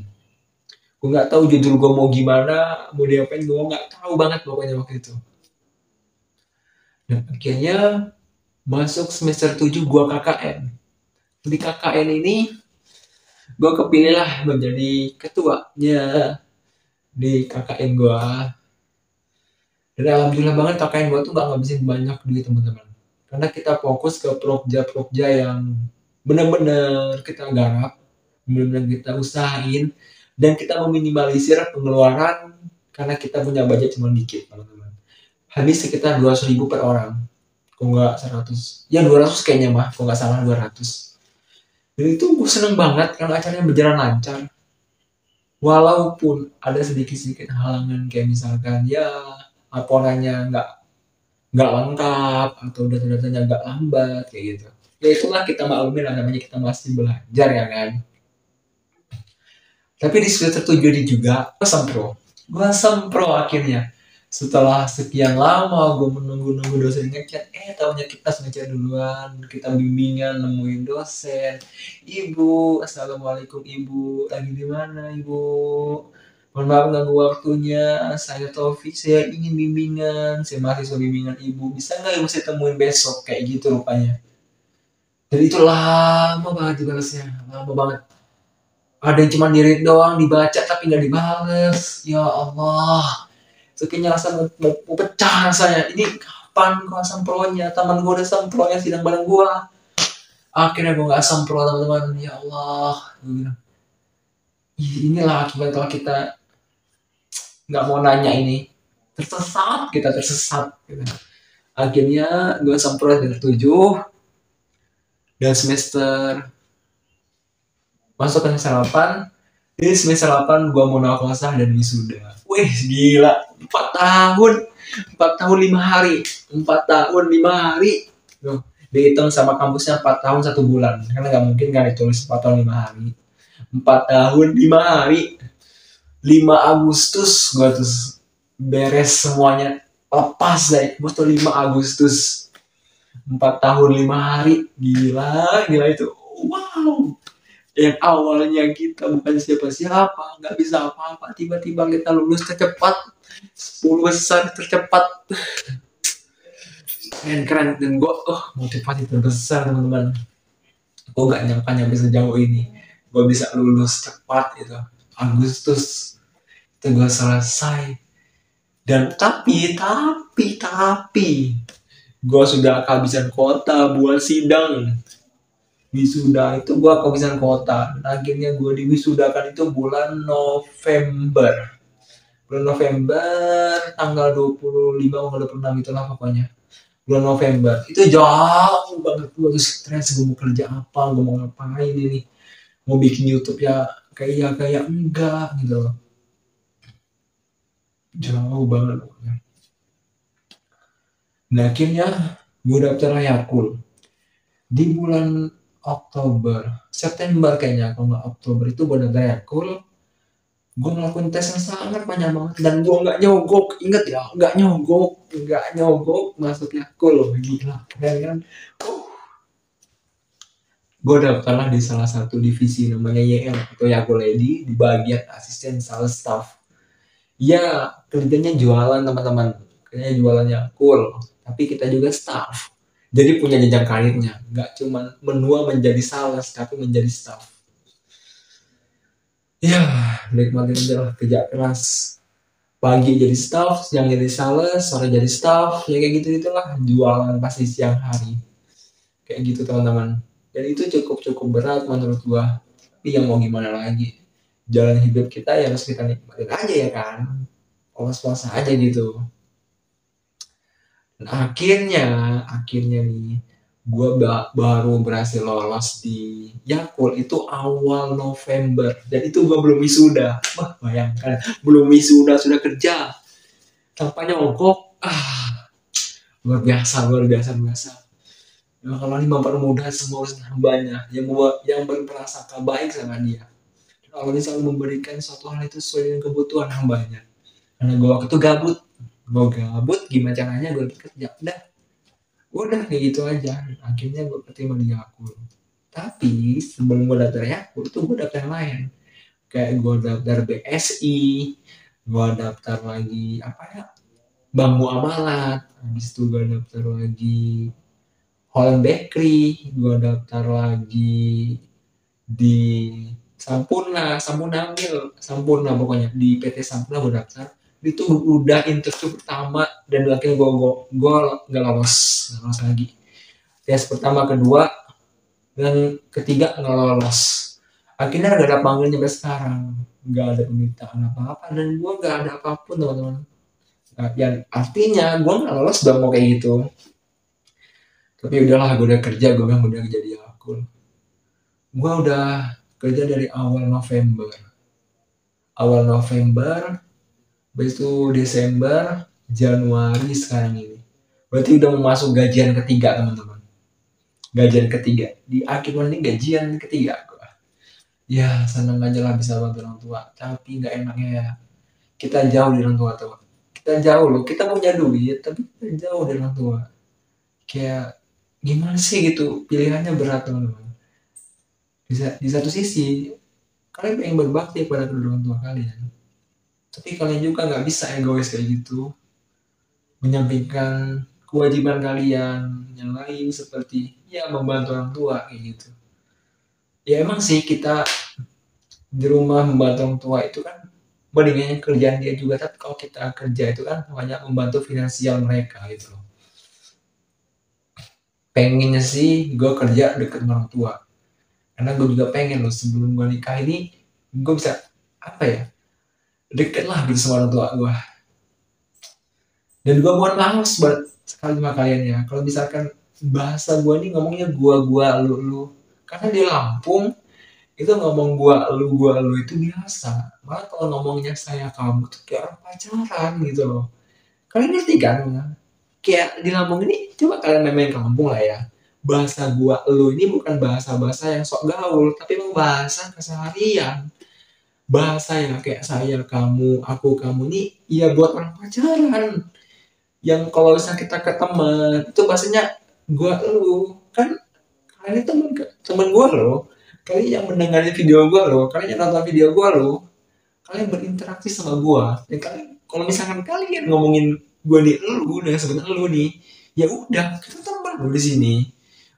Gue nggak tahu judul gue mau gimana, mau diapain, gue nggak tahu banget pokoknya waktu itu. Dan akhirnya masuk semester 7 gue KKN. Di KKN ini gue kepilih lah menjadi ketuanya di KKN gue. Dan alhamdulillah banget KKN gue tuh gak ngabisin banyak duit teman-teman. Karena kita fokus ke prokja yang bener-bener kita garap. benar-benar kita usahain dan kita meminimalisir pengeluaran karena kita punya budget cuma dikit teman-teman. Habis sekitar 200.000 per orang, kok nggak 100, ya 200 kayaknya mah, kok nggak salah 200. Dan itu gue seneng banget kalau acaranya berjalan lancar, walaupun ada sedikit-sedikit halangan kayak misalkan ya laporannya nggak lengkap atau data-datanya nggak lambat kayak gitu. Ya itulah, kita maklumi lah, namanya kita masih belajar ya kan. Tapi di semester 7 ini juga gue sempro akhirnya. Setelah sekian lama gue menunggu-nunggu dosen ngechat, tahunya kita ngechat duluan, kita bimbingan nemuin dosen. Ibu, assalamualaikum ibu, lagi di mana ibu? Mohon maaf ganggu waktunya, saya Taufik, saya ingin bimbingan, saya mahasiswa bimbingan ibu, bisa nggak ibu saya temuin besok, kayak gitu rupanya. Dan itu lama banget dibalasnya, lama banget. Ada yang cuma di-read doang, dibaca tapi nggak dibales. Ya Allah, itu kayaknya rasa mau pecah rasanya. Ini kapan gua sempronya? Teman gua udah sempronya sidang bareng gua. Akhirnya gua nggak sempro teman-teman. Ya Allah, gua bilang, inilah akibat kalau kita nggak mau nanya ini. Tersesat, kita tersesat. Gitu. Akhirnya gua sempro semester 7 dan semester masuk ke semester 8. Di semester 8 gue mau nafasah dan wisuda. Wih gila, 4 tahun 5 hari, 4 tahun 5 hari. Tuh, dihitung sama kampusnya 4 tahun 1 bulan, karena nggak mungkin kan ditulis 4 tahun 5 hari. 4 tahun 5 hari, 5 Agustus gue terus beres semuanya, lepas deh, gue tuh 5 Agustus, 4 tahun 5 hari, gila itu, wow. Yang awalnya kita bukan siapa-siapa, nggak bisa apa-apa, tiba-tiba kita lulus tercepat, 10 besar tercepat. Keren. Dan gue motivasi terbesar teman-teman. Gue nggak nyangka sejauh ini gue bisa lulus cepat itu, Agustus itu gue selesai. Dan tapi gue sudah kehabisan kuota buat sidang wisuda. Itu gue kehabisan kuota, dan akhirnya gue diwisudakan itu bulan November tanggal 25 atau 26 itulah pokoknya, bulan November. Itu jauh banget, gue tuh stres, gue mau kerja apa, gue mau ngapain ini, mau bikin YouTube ya kayak enggak gitu loh, jauh banget pokoknya. Nah akhirnya gue daftar Yakul di bulan September kayaknya, kalau nggak Oktober itu gue daftar Yakul. Gue ngelakuin tes yang sangat panjang banget dan gue nggak nyogok, inget ya, nggak nyogok masuk Yakul. Gila keren kan. Gue daftarlah di salah satu divisi namanya YL atau Yakul Lady, di bagian asisten sales staff. Ya kerjanya jualan teman-teman, kerjanya jualan Yakul, tapi kita juga staff. Jadi punya jenjang karirnya, nggak cuma menua menjadi sales, tapi menjadi staff. Ya, nikmatin aja lah kerja keras. Pagi jadi staff, siang jadi sales, sore jadi staff, ya kayak gitu-gitulah. Jualan pasti siang hari. Kayak gitu teman-teman. Dan itu cukup berat menurut gua. Tapi yang mau gimana lagi. Jalan hidup kita ya harus kita nikmatin aja ya kan. Puas-puas aja gitu. Dan akhirnya nih, gue baru berhasil lolos di Yakul itu awal November, dan itu gue belum wisuda. Wah bayangkan, belum wisuda sudah kerja tanpa nyogok. Luar biasa. Nah, kalau ini mempermudah semua urusan hambanya yang berprasangka baik sama dia. Allah selalu memberikan suatu hal itu sesuai dengan kebutuhan hambanya. Karena gue waktu itu gabut, gimana caranya gue kerja, udah kayak gitu aja. Akhirnya gue keterima di Yakul. Tapi sebelum gue daftar Yakul itu gue daftar yang lain, kayak gue daftar BSI, gue daftar lagi Bank Muamalat, habis itu gue daftar lagi Holland Bakery, gue daftar lagi di Sampurna pokoknya, di PT Sampurna gue daftar. Itu udah interview pertama dan akhirnya gue nggak lolos lagi. Tes pertama, kedua, dan ketiga nggak lolos. Akhirnya gak ada panggilan sampai sekarang, gak ada permintaan apa-apa, dan gue gak ada apapun teman-teman. Nah, yang artinya gue gak lolos dong mau kayak gitu. Tapi udahlah, gue udah kerja, gue bilang udah jadi aku. Gue udah kerja dari awal November, habis itu Desember, Januari sekarang ini. Berarti udah mau masuk gajian ketiga teman-teman. Gajian ketiga di akhir bulan ini, gajian ketiga. Ya seneng aja lah bisa bantu orang tua, tapi nggak enaknya ya kita jauh dari orang tua tuh. Kita jauh loh, kita punya duit tapi kita jauh dari orang tua. Kayak gimana sih gitu, pilihannya berat teman-teman. Di satu sisi kalian pengen berbakti pada kedua orang tua kalian, tapi kalian juga nggak bisa egois kayak gitu, menyampingkan kewajiban kalian yang lain seperti ya membantu orang tua kayak gitu. Ya emang sih kita di rumah membantu orang tua itu kan mendingan kerjaan dia juga, tapi kalau kita kerja itu kan banyak membantu finansial mereka gitu loh. Pengennya sih gue kerja deket sama orang tua, karena gue juga pengen loh sebelum gue nikah ini gue bisa apa ya, deket lah gitu sama orang tua gue. Dan gue mohon maaf buat sekali sama kalian ya kalau misalkan bahasa gue nih ngomongnya gua lu, karena di Lampung itu ngomong gua lu itu biasa. Malah kalau ngomongnya saya kamu tuh kayak orang pacaran gitu loh. Kalian ngerti kan? Kayak di Lampung ini, coba kalian main-main ke Lampung lah ya. Bahasa gua lu ini bukan bahasa-bahasa yang sok gaul, tapi emang bahasa keseharian. Bahasa yang kayak saya, kamu, aku, kamu ini ya buat orang pacaran. Yang kalau misalnya kita ke teman, itu bahasanya gua lu. Kan kalian ini temen gua loh. Kalian yang mendengarin video gua loh, kalian yang nonton video gua loh, kalian berinteraksi sama gua. Dan kalian kalau misalkan kalian ngomongin gua di elu dengan sebutan elu nih, ya udah kita teman loh di sini.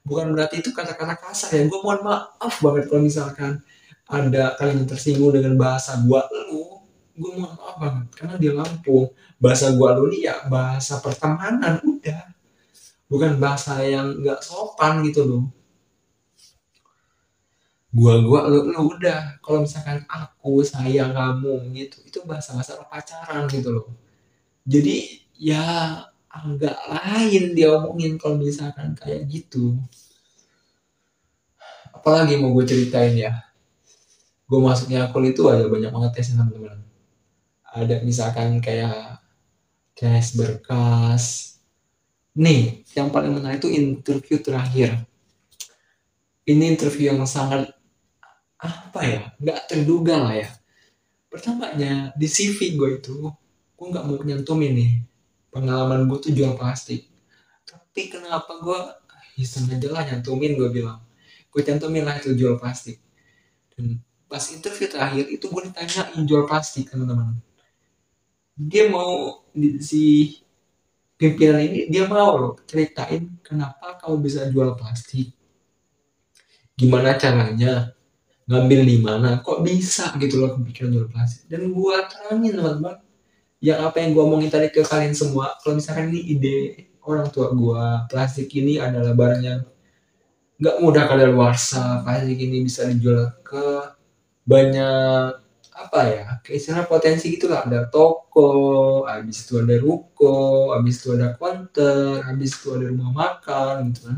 Bukan berarti itu kata-kata kasar ya. Gua mohon maaf banget kalau misalkan ada kalian yang tersinggung dengan bahasa gua elu. Gua mohon maaf banget karena di Lampung bahasa gua elu nih ya bahasa pertemanan udah, bukan bahasa yang nggak sopan gitu loh. Gua lu udah, kalau misalkan aku sayang kamu gitu itu bahasa-bahasa pacaran gitu loh. Jadi ya agak lain dia omongin kalau misalkan kayak gitu. Apalagi mau gue ceritain ya, gue masuknya akul itu ada banyak banget tesnya teman-teman. Ada misalkan kayak tes berkas. Nih yang paling menarik itu interview terakhir. Ini interview yang sangat apa ya, nggak terduga lah ya. Pertamanya di CV gue itu gue nggak mau nyantumin nih pengalaman gue tuh jual plastik, tapi kenapa gue iseng aja lah nyantumin, gue bilang gue cantumin lah itu jual plastik. Dan pas interview terakhir itu gue ditanyain jual plastik teman-teman. Dia mau si pimpinan ini dia mau loh ceritain kenapa kamu bisa jual plastik, gimana caranya, ngambil di mana, kok bisa gitu loh kepikiran jual plastik. Dan gue terangin teman-teman, yang apa yang gue omongin tadi ke kalian semua, kalau misalkan ini ide orang tua gue, plastik ini adalah barang yang nggak mudah kadaluarsa, plastik ini bisa dijual ke banyak apa ya, kayak istilah potensi gitulah, ada toko, habis itu ada ruko, habis itu ada counter, habis itu ada rumah makan gitu kan.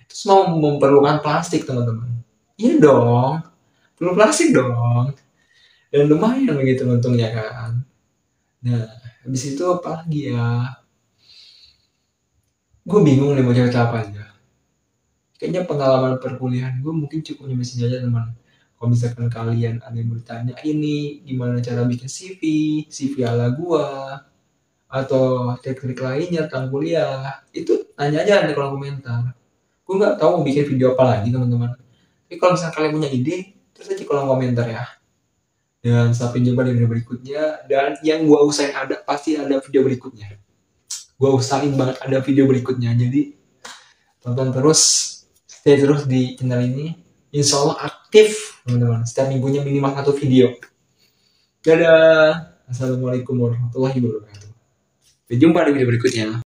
Terus mau memerlukan plastik teman-teman, iya dong, perlu plastik dong, dan lumayan begitu untungnya kan. Nah habis itu apa lagi ya, gue bingung nih mau cerita apa aja. Kayaknya pengalaman perkuliahan gue mungkin cukup nyampe sini aja teman. Kalau misalkan kalian ada yang bertanya ini gimana cara bikin CV ala gue, atau teknik lainnya tentang kuliah, itu tanya aja di kolom komentar. Gue nggak tahu mau bikin video apa lagi teman-teman. Tapi kalau misalkan kalian punya ide, terus aja kolom komentar ya. Dan sampai jumpa di video berikutnya. Dan yang gue usahain ada, pasti ada video berikutnya. Gue usahain banget ada video berikutnya. Jadi tonton terus, stay terus di channel ini. Insya Allah aktif teman-teman. Setiap minggunya minimal 1 video. Dadah. Assalamualaikum warahmatullahi wabarakatuh. Sampai jumpa di video berikutnya.